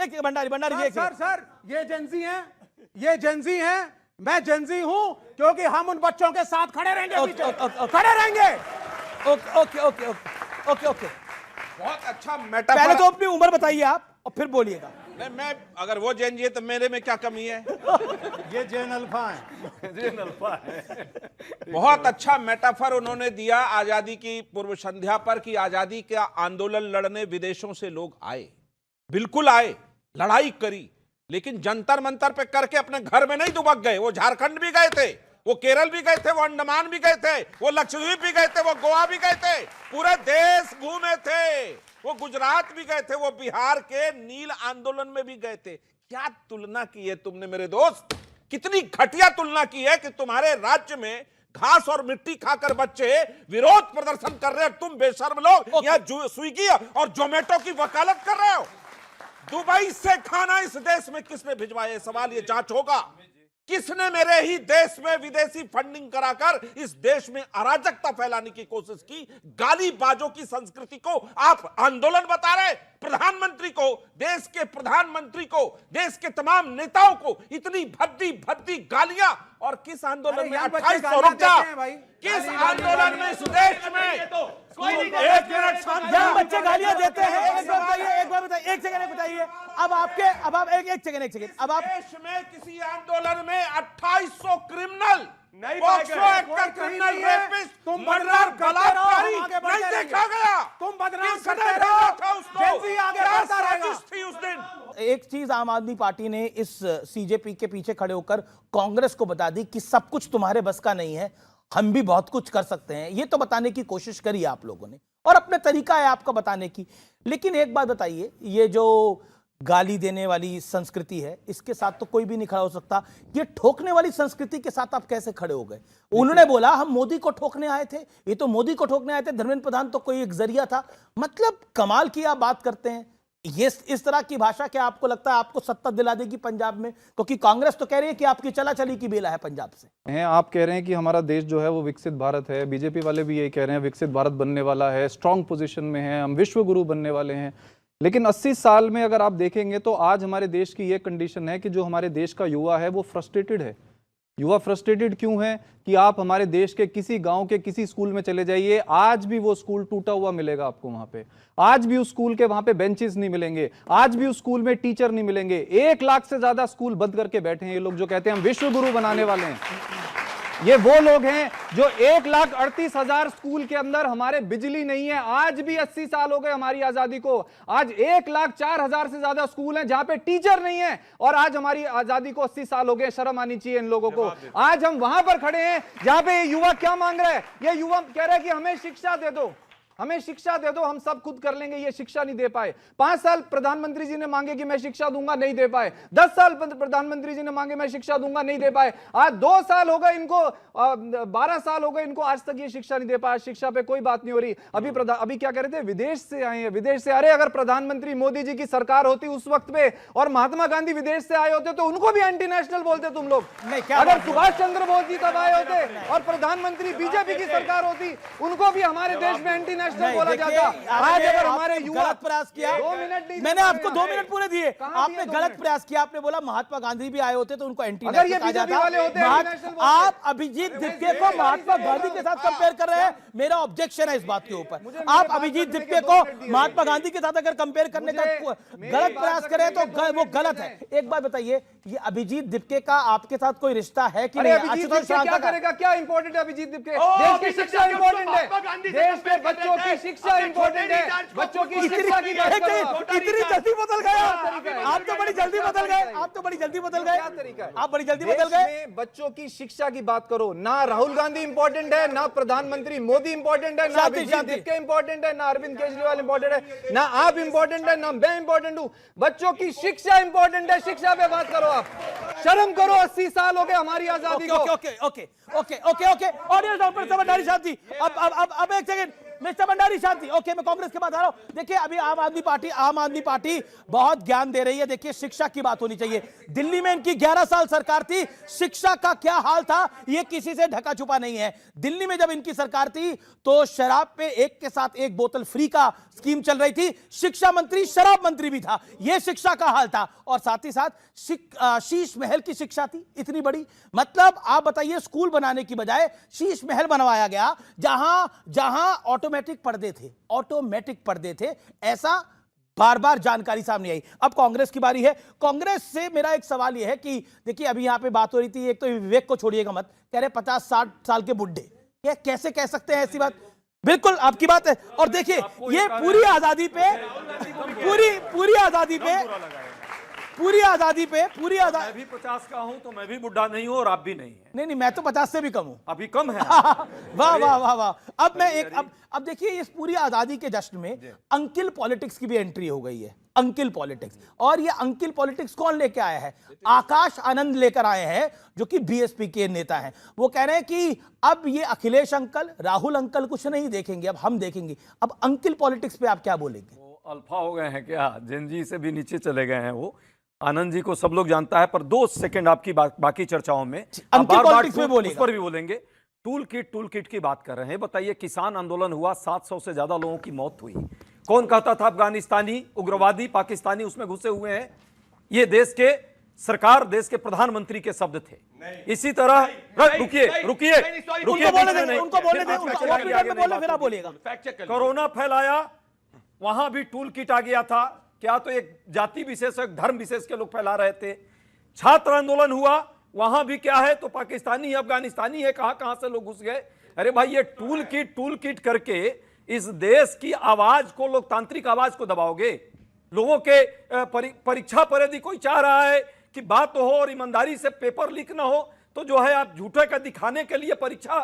एक भंडारी सर, ये जेनजी हैं, मैं जेनजी हूं क्योंकि हम उन बच्चों के साथ खड़े रहेंगे, खड़े रहेंगे। ओके। बहुत अच्छा पहले मेटाफर। तो अपनी उम्र बताइए आप और फिर बोलिएगा। नहीं, मैं अगर वो जेनजी है तो मेरे में क्या कमी है? ये जेन अल्फा है। बहुत अच्छा मेटाफर उन्होंने दिया आजादी की पूर्व संध्या पर, कि आजादी का आंदोलन लड़ने विदेशों से लोग आए, बिल्कुल आए, लड़ाई करी, लेकिन जंतर मंतर पे करके अपने घर में नहीं दुबक गए। वो झारखंड भी गए थे, वो केरल भी गए थे, वो अंडमान भी गए थे, वो लक्षद्वीप भी गए थे, वो गोवा भी गए थे, पूरे देश घूमे थे, वो गुजरात भी गए थे, वो बिहार के नील आंदोलन में भी गए थे। क्या तुलना की है तुमने मेरे दोस्त? कितनी घटिया तुलना की है कि तुम्हारे राज्य में घास और मिट्टी खाकर बच्चे विरोध प्रदर्शन कर रहे हैं, तुम बेशर्म लोग यहाँ स्विगी और जोमेटो की वकालत कर रहे हो। दुबई से खाना इस देश में किसने भिजवाया? सवाल ये जांच होगा। किसने मेरे ही देश में विदेशी फंडिंग कराकर इस देश में अराजकता फैलाने की कोशिश की? गालीबाजों की संस्कृति को आप आंदोलन बता रहे? प्रधानमंत्री को, देश के प्रधानमंत्री को, देश के तमाम नेताओं को इतनी भद्दी भद्दी गालियां, और किस आंदोलन में 2800 रुक जा, किस आंदोलन में इस देश में एक मिनट शांत जब बच्चे गालियां देते हैं, एक बार बताइए, एक सेकंड बताइए, अब आप एक सेकंड, अब आप देश में किसी आंदोलन में 2800 क्रिमिनल नहीं पॉक्सो पाए एक्ट का क्रिमिनल नहीं है। रेपिस्ट, तुम मर्डर, बदनाम करते बलात्कारी रहो, हम आगे बढ़ते नहीं रहेंगे। देखा गया। तुम बदनाम किसने करते भेजा रहो, था उसको? Gen Z आगे क्या बढ़ता रहेगा। साजिश थी उस दिन? एक चीज आम आदमी पार्टी ने इस सीजेपी के पीछे खड़े होकर कांग्रेस को बता दी कि सब कुछ तुम्हारे बस का नहीं है, हम भी बहुत कुछ कर सकते हैं, ये तो बताने की कोशिश करी आप लोगों ने, और अपने तरीका है आपका बताने की। लेकिन एक बात बताइए, ये जो गाली देने वाली संस्कृति है, इसके साथ तो कोई भी नहीं खड़ा हो सकता। ये ठोकने वाली संस्कृति के साथ आप कैसे खड़े हो गए? उन्होंने बोला हम मोदी को ठोकने आए थे, ये तो मोदी को ठोकने आए थे, धर्मेंद्र प्रधान तो कोई एक जरिया था। मतलब कमाल की आप बात करते हैं। ये इस तरह की भाषा क्या आपको लगता है आपको सत्ता दिला देगी पंजाब में? क्योंकि कांग्रेस तो कह रही है कि आपकी चला चली की बेला है पंजाब से। हैं, आप कह रहे हैं कि हमारा देश जो है वो विकसित भारत है, बीजेपी वाले भी यही कह रहे हैं विकसित भारत बनने वाला है, स्ट्रांग पोजीशन में है, हम विश्व गुरु बनने वाले हैं। लेकिन 80 साल में अगर आप देखेंगे तो आज हमारे देश की ये कंडीशन है कि जो हमारे देश का युवा है वो फ्रस्ट्रेटेड है। युवा फ्रस्ट्रेटेड क्यों है कि आप हमारे देश के किसी गांव के किसी स्कूल में चले जाइए, आज भी वो स्कूल टूटा हुआ मिलेगा आपको वहां पे, आज भी उस स्कूल के वहां पे बेंचेस नहीं मिलेंगे, आज भी उस स्कूल में टीचर नहीं मिलेंगे। 1 लाख से ज्यादा स्कूल बंद करके बैठे हैं ये लोग जो कहते हैं हम विश्व गुरु बनाने वाले हैं। ये वो लोग हैं जो 1,38,000 स्कूल के अंदर हमारे बिजली नहीं है। आज भी 80 साल हो गए हमारी आजादी को, आज 1,04,000 से ज्यादा स्कूल हैं जहां पे टीचर नहीं है, और आज हमारी आजादी को 80 साल हो गए। शर्म आनी चाहिए इन लोगों को। आज हम वहां पर खड़े हैं जहां पे ये युवा क्या मांग रहा है? ये युवा कह रहा है कि हमें शिक्षा दे दो, हमें शिक्षा दे दो, हम सब खुद कर लेंगे। ये शिक्षा नहीं दे पाए। 5 साल प्रधानमंत्री जी ने मांगे कि मैं शिक्षा दूंगा, नहीं दे पाए। 10 साल प्रधानमंत्री जी ने मांगे मैं शिक्षा दूंगा, नहीं दे पाए। आज 2 साल हो गए इनको, 12 साल हो गए इनको, आज तक ये शिक्षा नहीं दे पाया। शिक्षा पे कोई बात नहीं हो रही। अभी क्या कह रहे थे, विदेश से आए हैं, विदेश से। अरे अगर प्रधानमंत्री मोदी जी की सरकार होती उस वक्त पे और महात्मा गांधी विदेश से आए होते तो उनको भी एंटी नेशनल बोलते तुम लोग। अगर सुभाष चंद्र बोस जी तब आए होते और प्रधानमंत्री बीजेपी की सरकार होती, उनको भी हमारे देश में एंटी बोला जाता। आज अगर हमारे युवा गलत प्रयास किया, 2 मिनट नहीं, मैंने आपको 2 मिनट पूरे दिए, आपने गलत प्रयास किया। आपने बोला महात्मा गांधी भी आए होते तो उनको एंटी अगर ये नेशनल कहा बीजेपी जाता। वाले होते हैं, आप अभिजीत दिप्के को महात्मा गांधी के साथ कंपेयर कर रहे हैं, मेरा ऑब्जेक्शन है इस बात के ऊपर। आप अभिजीत दिप्के को महात्मा गांधी के साथ अगर कंपेयर करने का गलत प्रयास करें तो वो गलत है। एक बात बताइए, ये अभिजीत दिप्के का आपके साथ कोई रिश्ता है कि नहीं? अभिजीत दिप्के क्या करेगा? क्या इंपॉर्टेंट है अभिजीत दिप्के? देश की शिक्षा इंपॉर्टेंट है, देश के बच्चों की शिक्षा इंपॉर्टेंट है, बच्चों की शिक्षा की बात करो। इतनी जल्दी बदल गया आप तो बड़ी जल्दी बदल गए, आप तो बड़ी जल्दी बदल गए, क्या तरीका है? आप बड़ी जल्दी बदल देश गए। में बच्चों की शिक्षा की बात करो। ना राहुल गांधी इंपॉर्टेंट है, ना प्रधानमंत्री मोदी इंपॉर्टेंट है, ना अभिजीत दिप्के इंपॉर्टेंट है, ना अरविंद केजरीवाल इंपॉर्टेंट है, ना आप इंपॉर्टेंट है, ना मैं इंपॉर्टेंट हूं। बच्चों की शिक्षा इंपॉर्टेंट है, शिक्षा पे बात करो। आप शर्म करो, 80 साल हो गए हमारी आजादी को। ऑडियंस डॉक्टर भंडारी शांति। अब एक सेकंड मिस्टर भंडारी शांति। ओके, मैं कांग्रेस के बाद आ रहा हूं। देखिए अभी आम आदमी पार्टी बहुत ज्ञान दे रही है। देखिए शिक्षा की बात होनी चाहिए। दिल्ली में इनकी 11 साल सरकार थी, शिक्षा का क्या हाल था ये किसी से ढका छुपा नहीं है। दिल्ली में जब इनकी सरकार थी तो शराब पे एक के साथ एक बोतल फ्री का स्कीम चल रही थी। शिक्षा मंत्री शराब मंत्री भी था, यह शिक्षा का हाल था। और साथ ही साथ शीश महल की शिक्षा थी इतनी बड़ी। मतलब आप बताइए, स्कूल बनाने की बजाय शीश महल बनवाया गया जहां ऑटोमेटिक पर्दे थे। ऐसा बार बार जानकारी सामने आई। अब कांग्रेस की बारी है। कांग्रेस से मेरा एक सवाल यह है कि देखिए अभी यहां पे बात हो रही थी, एक तो विवेक को छोड़िएगा मत, कह रहे 50-60 साल के बुढ़े, ये कैसे कह सकते हैं ऐसी बात? बिल्कुल आपकी बात है। और देखिए ये पूरी आजादी पे मैं भी 50 का हूं तो मैं भी बुढ़ा नहीं हूं और आप भी नहीं है। नहीं, मैं तो 50 से भी कम हूं। अभी कम है। वाह वाह वाह वाह। अब देखिए इस पूरी आजादी के जश्न में अंकिल पॉलिटिक्स की भी एंट्री हो गई है। अंकिल पॉलिटिक्स, और ये अंकिल पॉलिटिक्स कौन लेके आया है? आकाश आनंद लेकर आए हैं, जो कि बीएसपी के नेता हैं। वो कह रहे हैं कि अब ये अखिलेश अंकल, राहुल अंकल कुछ नहीं देखेंगे, अब हम देखेंगे। अब अंकिल पॉलिटिक्स पे आप क्या बोलेंगे? वो अल्फा हो गए हैं क्या? जेनजी से भी नीचे चले गए हैं वो। आनंद जी को सब लोग जानता है, पर 2 सेकंड आपकी बाकी चर्चाओं में अंकिल पॉलिटिक्स में बोलिए, उस पर भी बोलेंगे। टूल किट की बात कर रहे हैं। बताइए, किसान आंदोलन हुआ, 700 से ज्यादा लोगों की मौत हुई। कौन कहता था अफगानिस्तानी उग्रवादी पाकिस्तानी उसमें घुसे हुए हैं? ये देश के सरकार देश के प्रधानमंत्री के शब्द थे। इसी तरह रुकिए रुकिए उनको बोलने दें, उनको बोलने दें, उनको वो पीरियड में बोले, फिर आप बोलिएगा। फैक्ट चेक कर कोरोना फैलाया, वहां भी टूल किट आ गया था। क्या तो एक जाति विशेष, एक धर्म विशेष के लोग फैला रहे थे। छात्र आंदोलन हुआ, वहां भी क्या है, तो पाकिस्तानी है, अफगानिस्तानी है, कहां कहां से लोग घुस गए। अरे भाई, ये टूल किट करके इस देश की आवाज को, लोकतांत्रिक आवाज को दबाओगे। लोगों के परीक्षा पर यदि कोई चाह रहा है कि बात तो हो और ईमानदारी से पेपर लीक ना हो, तो जो है आप झूठे का दिखाने के लिए परीक्षा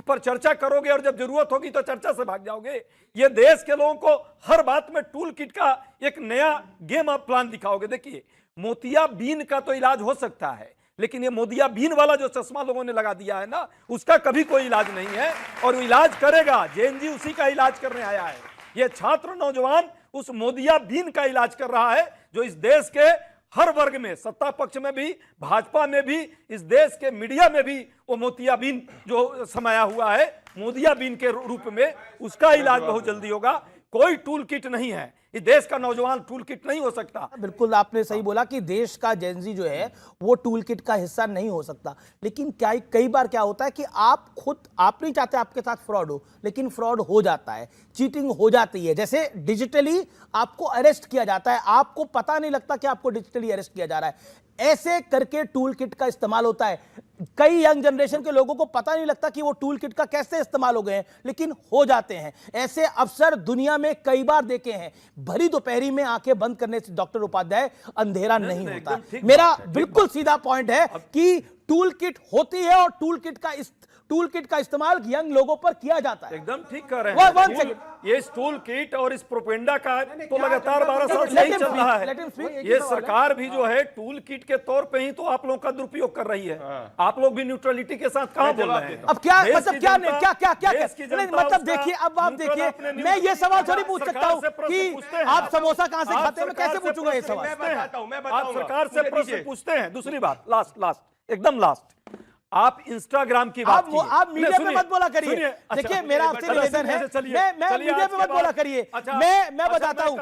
पर चर्चा करोगे और जब जरूरत होगी तो चर्चा से भाग जाओगे। ये देश के लोगों को हर बात में टूल किट का एक नया गेम आप प्लान दिखाओगे। देखिए, मोतियाबिंद का तो इलाज हो सकता है, लेकिन ये मोतियाबिंद वाला जो चश्मा लोगों ने लगा दिया है ना, उसका कभी कोई इलाज नहीं है और वो इलाज करेगा। जेएनजी उसी का इलाज करने आया है। ये छात्र नौजवान उस मोतियाबिंद का इलाज कर रहा है जो इस देश के हर वर्ग में, सत्ता पक्ष में भी, भाजपा में भी, इस देश के मीडिया में भी वो मोतियाबिंद जो समाया हुआ है, मोतियाबिंद के रूप में, उसका इलाज बहुत जल्दी होगा। कोई टूल किट नहीं है, इस देश का नौजवान टूल किट नहीं हो सकता। बिल्कुल आपने सही बोला कि देश का जेनजी जो है वो टूल किट का हिस्सा नहीं हो सकता। लेकिन क्या कई बार क्या होता है कि आप नहीं चाहते आपके साथ फ्रॉड हो, लेकिन फ्रॉड हो जाता है, चीटिंग हो जाती है। जैसे डिजिटली आपको अरेस्ट किया जाता है, आपको पता नहीं लगता कि आपको डिजिटली अरेस्ट किया जा रहा है। ऐसे करके टूल किट का इस्तेमाल होता है। कई यंग जनरेशन के लोगों को पता नहीं लगता कि वो टूल किट का कैसे इस्तेमाल हो गए हैं, लेकिन हो जाते हैं। ऐसे अवसर दुनिया में कई बार देखे हैं। भरी दोपहरी में आंखें बंद करने से डॉक्टर उपाध्याय अंधेरा नहीं होता। मेरा बिल्कुल सीधा पॉइंट है कि टूल किट होती है और टूल किट का इस्तेमाल यंग लोगों पर किया जाता है। एकदम ठीक कर रहे हैं। ये टूल किट और इस प्रोपेगेंडा का तो लगातार 12 साल से ही चल रहा है। ये सरकार भी जो है टूल किट के तौर पे ही तो आप लोगों का दुरुपयोग कर रही है। आप लोग भी न्यूट्रलिटी के साथ कहां बोल रहे हैं? अब क्या मतलब क्या मतलब देखिए, अब आप देखिए, मैं ये सवाल थोड़ी पूछ सकता हूं कि आप समोसा कहां से खाते हैं, मैं कैसे पूछूंगा ये सवाल? आप सरकार से प्रश्न पूछते हैं। दूसरी बात, लास्ट एकदम लास्ट, आप इंस्टाग्राम की बात कीजिए। आप मीडिया पे मत बोला करिए। देखिए, मेरा आपसे निवेदन है, मैं मीडिया पे मत बोला करिए। मैं बताता हूं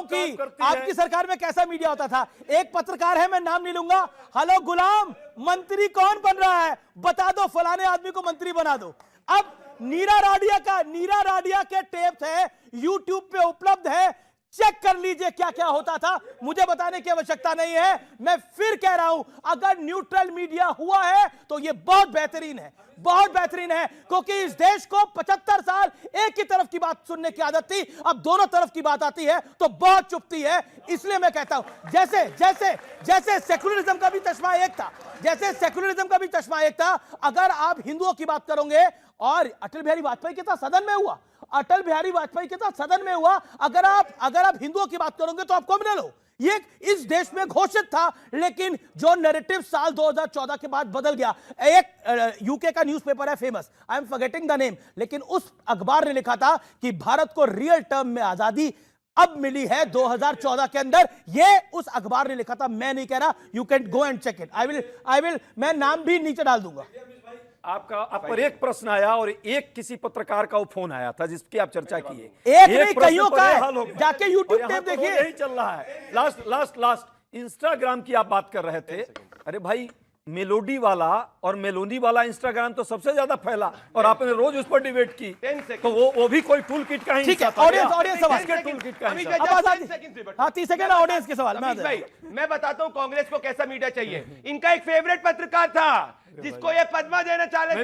कि आपकी सरकार में कैसा मीडिया होता था। एक पत्रकार है, मैं नाम नहीं लूंगा, हेलो गुलाम, मंत्री कौन बन रहा है, बता दो, फलाने आदमी को मंत्री बना दो। अब नीरा राडिया के टेप्स है, यूट्यूब पे उपलब्ध है, चेक कर लीजिए क्या क्या होता था। मुझे बताने की आवश्यकता नहीं है। मैं फिर कह रहा हूं, अगर न्यूट्रल मीडिया हुआ है तो यह बहुत बेहतरीन है, बहुत बेहतरीन है, क्योंकि इस देश को 75 साल एक ही तरफ की बात सुनने की आदत थी। अब दोनों तरफ की बात आती है तो बहुत चुभती है। इसलिए मैं कहता हूं, जैसे सेकुलरिज्म का भी चश्मा एक था, अगर आप हिंदुओं की बात करोगे, और अटल बिहारी वाजपेयी के साथ सदन में हुआ, अगर आप हिंदुओं की बात करोगे तो आप कम्युनल हो। ये इस देश में घोषित था, लेकिन जो नैरेटिव साल 2014 के बाद बदल गया। एक यूके का न्यूज़पेपर है famous, I am forgetting the name, लेकिन उस अखबार ने लिखा था कि भारत को रियल टर्म में आजादी अब मिली है 2014 के अंदर। ये उस अखबार ने लिखा था, मैं नहीं कह रहा, you can go and check it. I will मैं नाम भी नीचे डाल दूंगा। आप पर एक प्रश्न आया और एक किसी पत्रकार का वो फोन आया था जिसकी आप चर्चा किए। एक नहीं, कईयों का है, जाके यूट्यूब टेप देखिए। यही चल रहा है। लास्ट इंस्टाग्राम की आप बात कर रहे थे। अरे भाई, मेलोडी वाला और मेलोडी वाला इंस्टाग्राम तो सबसे ज्यादा फैला और आपने रोज उस पर डिबेट की, तो वो भी कोई टूल किट का ही ठीक है। ऑडियंस सवाल, टूल किट का 30 सेकंड ऑडियंस के सवाल। मैं बताता हूं कांग्रेस को कैसा मीडिया चाहिए। इनका एक फेवरेट पत्रकार था जिसको ये पद्मा देना चाह रहे थे,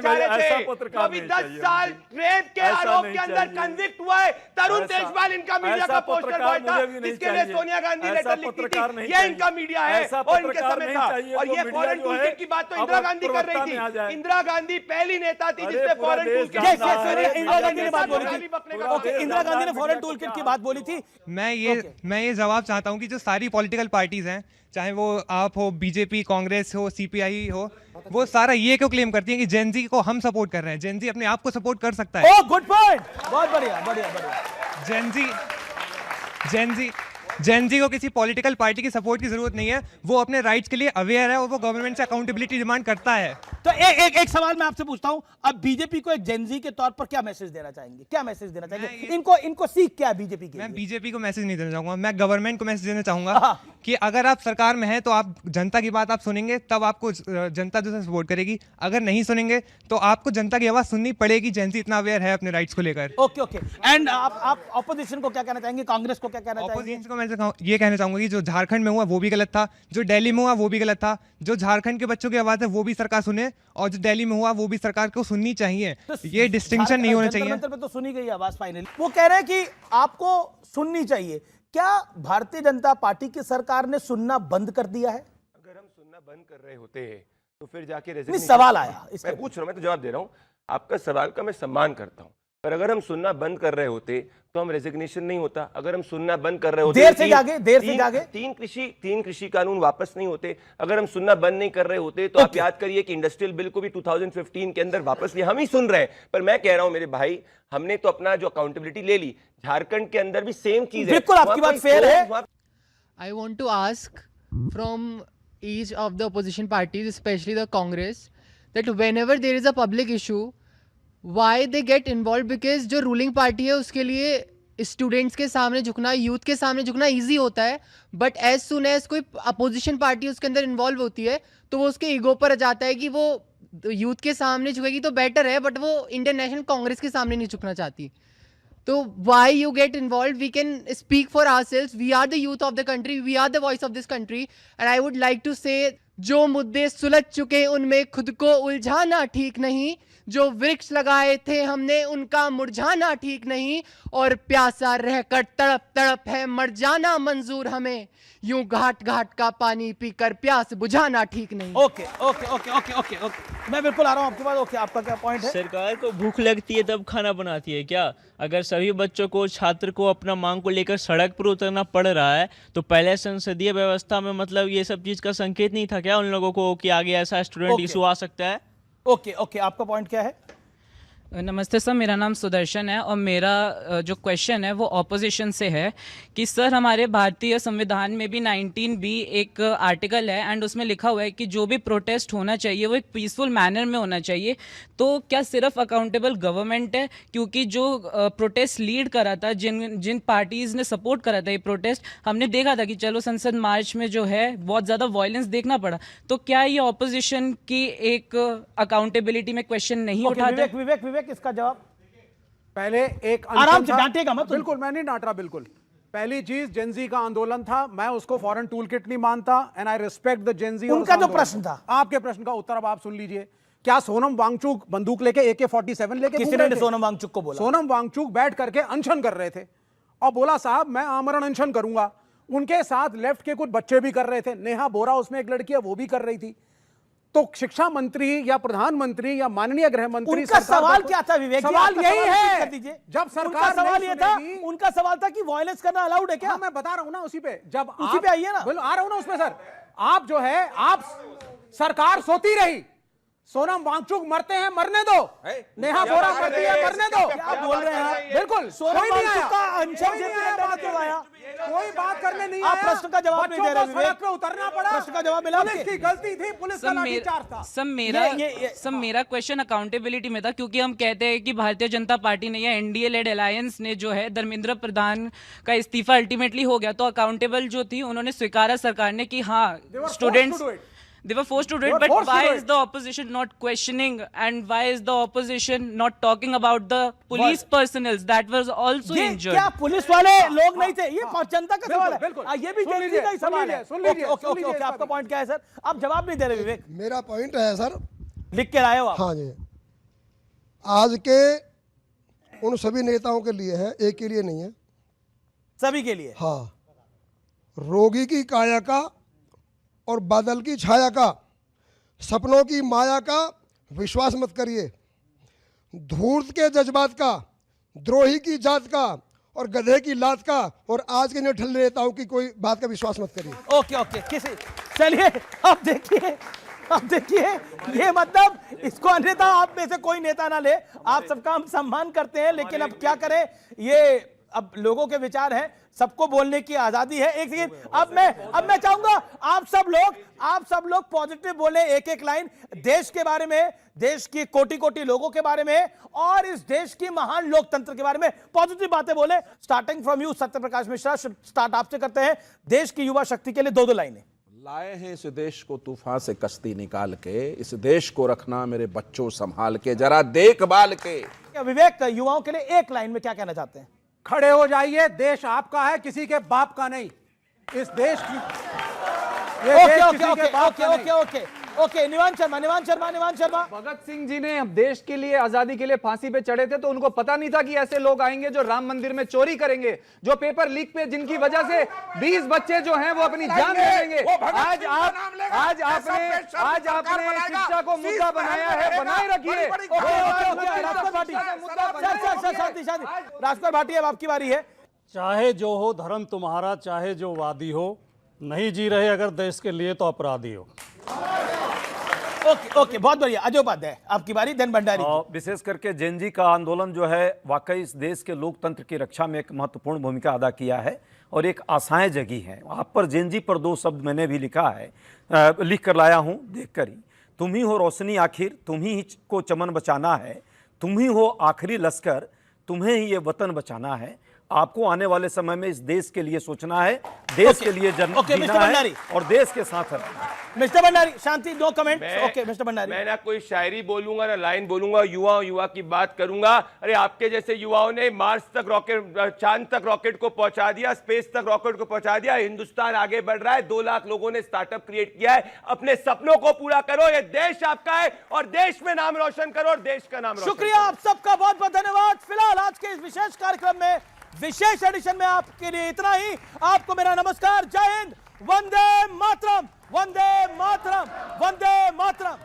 तो अभी 10 साल रेप के आरोप के अंदर कन्विक्ट हुआ है। तरुण तेजपाल इनका मीडिया का पोस्टर बॉय था, जिसके लिए सोनिया गांधी लेटर लिखती थी। ये इनका मीडिया है और इनके समय था। और ये फॉरेन टूलकिट की बात तो इंदिरा गांधी कर रही थी। इंदिरा गांधी पहली नेता थी जिसने फॉरेन टूलकिट, इंदिरा गांधी ने बात बोली थी। इंदिरा गांधी ने फॉरेन टूलकिट की बात बोली थी। मैं ये जवाब चाहता हूं कि जो सारी पॉलिटिकल पार्टीज हैं, चाहे वो आप हो, बीजेपी, कांग्रेस हो, सीपीआई हो, वो सारा ये क्यों क्लेम करती है कि जेनजी को हम सपोर्ट कर रहे हैं? जेनजी अपने आप को सपोर्ट कर सकता है। ओह, गुड पॉइंट, बहुत बढ़िया। जेनजी को किसी पॉलिटिकल पार्टी की सपोर्ट की जरूरत नहीं है। वो अपने राइट्स के लिए अवेयर है और वो गवर्नमेंट से अकाउंटेबिलिटी डिमांड करता है। तो एक सवाल मैं आपसे पूछता हूं, अब बीजेपी को एक जेनजी के तौर पर क्या मैसेज देना चाहेंगे? इनको सीख क्या है बीजेपी की? मैं बीजेपी को मैसेज नहीं देना चाहूंगा, मैं गवर्नमेंट को मैसेज देना चाहूंगा कि अगर आप सरकार में हैं तो आप जनता की बात आप सुनेंगे, तब आपको जनता जो है सपोर्ट करेगी। अगर नहीं सुनेंगे तो आपको जनता की आवाज सुननी पड़ेगी। जेंजी इतना अवेयर है अपने राइट्स को लेकर। ओके ओके, एंड आप ऑपोजिशन को क्या कहना चाहेंगे, कांग्रेस को क्या कहना चाहेंगे? ऑपोजिशन को मैं ये कहना चाहूंगा कि जो झारखंड में हुआ वो भी गलत था, जो दिल्ली में हुआ वो भी गलत था। जो झारखंड के बच्चों की आवाज है वो भी सरकार सुने, और जो दिल्ली में हुआ वो भी सरकार को सुननी चाहिए। ये डिस्टिंक्शन नहीं होना चाहिए। जंतर मंतर पे तो सुनी गई आवाज फाइनली। वो कह रहे हैं कि आपको सुननी चाहिए। क्या भारतीय जनता पार्टी की सरकार ने सुनना बंद कर दिया है? अगर हम सुनना बंद कर रहे होते तो फिर जाके नहीं, सवाल आया मैं पूछ रहा हूं, मैं तो जवाब दे रहा हूं। आपका सवाल का मैं सम्मान करता हूं, पर अगर हम सुनना बंद कर रहे होते तो हम रेजिग्नेशन नहीं होता। अगर हम सुनना बंद कर रहे होते देर से जागे तीन कृषि कानून वापस नहीं होते। अगर हम सुनना बंद नहीं कर रहे होते तो आप याद करिए कि इंडस्ट्रियल बिल को भी 2015 के अंदर वापस लिया। हम ही सुन रहे हैं, पर मैं कह रहा हूं मेरे भाई, हमने तो अपना जो अकाउंटेबिलिटी ले ली। झारखंड के अंदर भी सेम चीज है। बिल्कुल आपकी बात फेयर है। I want to ask from each of the opposition parties, especially the Congress, that whenever there is a public issue, why they get involved? Because जो ruling party है उसके लिए स्टूडेंट्स के सामने झुकना, यूथ के सामने झुकना ईजी होता है, बट एज सुन एज कोई अपोजिशन पार्टी उसके अंदर इन्वॉल्व होती है तो वो उसके ईगो पर आ जाता है कि वो यूथ के सामने झुकेगी तो बेटर है, बट वो इंडियन नेशनल कांग्रेस के सामने नहीं झुकना चाहती। तो why you get involved? We can speak for ourselves. We are the youth of the country. We are the voice of this country. And I would like to say, जो मुद्दे सुलझ चुके उनमें खुद को उलझाना ठीक नहीं, जो वृक्ष लगाए थे हमने उनका मुरझाना ठीक नहीं, और प्यासा रहकर तड़प तड़प है मर जाना मंजूर हमें, यूं घाट घाट का पानी पीकर प्यास बुझाना ठीक नहीं। Okay okay okay okay okay okay, मैं बिल्कुल आ रहा हूं आपके पास। ओके, आपका क्या पॉइंट है? सरकार को भूख लगती है तब खाना बनाती है क्या? अगर सभी बच्चों को, छात्र को अपना मांग को लेकर सड़क पर उतरना पड़ रहा है तो पहले संसदीय व्यवस्था में मतलब ये सब चीज का संकेत नहीं था क्या उन लोगों को कि आगे ऐसा स्टूडेंट इशू आ सकता है? ओके ओके, आपका पॉइंट क्या है? नमस्ते सर, मेरा नाम सुदर्शन है और मेरा जो क्वेश्चन है वो ऑपोजिशन से है कि सर हमारे भारतीय संविधान में भी 19B एक आर्टिकल है एंड उसमें लिखा हुआ है कि जो भी प्रोटेस्ट होना चाहिए वो एक पीसफुल मैनर में होना चाहिए। तो क्या सिर्फ अकाउंटेबल गवर्नमेंट है? क्योंकि जो प्रोटेस्ट लीड करा था, जिन पार्टीज़ ने सपोर्ट करा था ये प्रोटेस्ट, हमने देखा था कि चलो संसद मार्च में जो है बहुत ज़्यादा वायलेंस देखना पड़ा। तो क्या ये ऑपोजिशन की एक अकाउंटेबिलिटी में क्वेश्चन नहीं उठाता? विवेक इसका जवाब। पहले एक आराम से, डांटेगा मत। बिल्कुल, मैं नहीं डांट रहा। बिल्कुल, पहली चीज जेंजी का आंदोलन था, मैं उसको फॉरेन टूल किट नहीं मानता, and I respect the Gen Z. उनका जो प्रश्न था, आपके प्रश्न का उत्तर अब आप सुन लीजिए। क्या सोनम वांगचुक बंदूक लेके AK-47 लेके किसी ने सोनम वांगचुक को बोला? सोनम वांगचुक बैठ करके अनशन कर रहे थे और बोला साहब मैं आमरण अनशन करूंगा। उनके साथ लेफ्ट के कुछ बच्चे भी कर रहे थे, नेहा बोरा उसमें एक लड़की है वो भी कर रही थी। तो शिक्षा मंत्री या प्रधानमंत्री या माननीय गृह मंत्री, उनका सवाल क्या था विवेक? सवाल यही है, कर दीजिए। जब सरकार सवाल ये था, उनका सवाल था कि वायलेंस करना अलाउड है क्या? हाँ, मैं बता रहा हूं ना उसी पे। जब उसी पे आइए ना। आ रहा हूं ना उसमें सर। आप जो है, आप सरकार सोती रही, सोनम वांगचुक मरते हैं मरने दो, नेहा बोरा मरती है मरने दो। क्या बोल रहे हैं आप? बिल्कुल, सोनम वांगचुक का अनशन कोई बात करने नहीं आप आया। प्रश्न का जवाब नहीं दे रहे विवेक। सड़क पे उतरना पड़ा, प्रश्न का जवाब मिला? पुलिस की गलती थी, पुलिस का लाठीचार्ज था। सर मेरा क्वेश्चन अकाउंटेबिलिटी में था, क्योंकि हम कहते हैं कि भारतीय जनता पार्टी ने या एनडीए लेड अलायंस ने जो है धर्मेंद्र प्रधान का इस्तीफा अल्टीमेटली हो गया, तो अकाउंटेबल जो थी उन्होंने स्वीकारा सरकार ने कि हाँ students they were forced to do it, but why is the opposition not questioning and why is the opposition not talking about the police personnel that was also injured? क्या पुलिस वाले लोग नहीं थे? ये जनता का सवाल है, ये भी जेंजी का ही सवाल है। सुन लीजिए, ओके, आपका पॉइंट क्या है सर? आप जवाब नहीं दे रहे विवेक। मेरा पॉइंट है सर, लिख के लाए हो आप? हाँ जी, आज के उन सभी नेताओं के लिए है, एक के लिए नहीं है, सभी के लिए। हाँ, रोगी की काया का और बादल की छाया का, सपनों की माया का विश्वास मत करिए, धूर्त के जज्बात का, द्रोही की जात का और गधे की लात का और आज के निठल्ले नेताओं की कोई बात का विश्वास मत करिए। ओके, किसी चलिए अब देखिए ये मतलब इसको अन्यथा आप में से कोई नेता ना ले, आप सबका हम सम्मान करते हैं, लेकिन अब क्या करें, ये अब लोगों के विचार हैं, सबको बोलने की आजादी है। एक सेकंड, अब मैं चाहूंगा आप आप सब लोग पॉजिटिव बोले, एक एक लाइन देश के बारे में, देश की कोटि कोटि लोगों के बारे में और इस देश की महान लोकतंत्र के बारे में पॉजिटिव बातें बोले। Starting from you Satya Prakash Mishra, start आपसे करते हैं। देश की युवा शक्ति के लिए दो लाइनें। लाए हैं इस देश को तूफान से कश्ती निकाल के, इस देश को रखना मेरे बच्चों संभाल के, जरा देखभाल के। विवेक, युवाओं के लिए एक लाइन में क्या कहना चाहते हैं? खड़े हो जाइए, देश आपका है, किसी के बाप का नहीं। इस देश की ओके निवान शर्मा। भगत सिंह जी ने देश के लिए, आजादी के लिए फांसी पे चढ़े थे तो उनको पता नहीं था कि ऐसे लोग आएंगे जो राम मंदिर में चोरी करेंगे, जो पेपर लीक पे, जिनकी वजह से 20 बच्चे जो हैं वो अपनी जान दे देंगे। आज आपने शिक्षा को मुद्दा बनाया है, बनाए रखिए। राजकुमार भाटी, अब आपकी बारी है। चाहे जो हो धर्म तुम्हारा, चाहे जो वादी हो, नहीं जी रहे अगर देश के लिए तो अपराधी हो। ओके, बहुत बढ़िया। अजय उपाध्याय, आपकी बारी, धन भंडारी। विशेष करके जेन जी का आंदोलन जो है वाकई इस देश के लोकतंत्र की रक्षा में एक महत्वपूर्ण भूमिका अदा किया है और एक आशाएं जगी हैं। आप पर जेन जी पर 2 शब्द मैंने भी लिखा है, लिख कर लाया हूं, देख कर ही। तुम ही हो रोशनी आखिर, तुम ही को चमन बचाना है, तुम ही हो आखिरी लश्कर, तुम्हें ही ये वतन बचाना है। आपको आने वाले समय में इस देश के लिए सोचना है, देश के लिए जीना है और देश के साथ रहना है। मिस्टर भंडारी, शांति, no comment. Okay mister Bhandari. मैं ना कोई शायरी बोलूंगा ना लाइन बोलूंगा, युवा की बात करूंगा। अरे आपके जैसे युवाओं ने मार्स तक रॉकेट, चांद तक रॉकेट को पहुंचा दिया, स्पेस तक रॉकेट को पहुंचा दिया। हिंदुस्तान आगे बढ़ रहा है, 2 लाख लोगों ने स्टार्टअप क्रिएट किया है। अपने सपनों को पूरा करो, ये देश आपका है और देश में नाम रोशन करो और देश का नाम रोशन करो। शुक्रिया आप सबका, बहुत बहुत धन्यवाद। फिलहाल आज के इस विशेष कार्यक्रम में, विशेष एडिशन में आपके लिए इतना ही। आपको मेरा नमस्कार, जय हिंद, वंदे मातरम, वंदे मातरम, वंदे मातरम।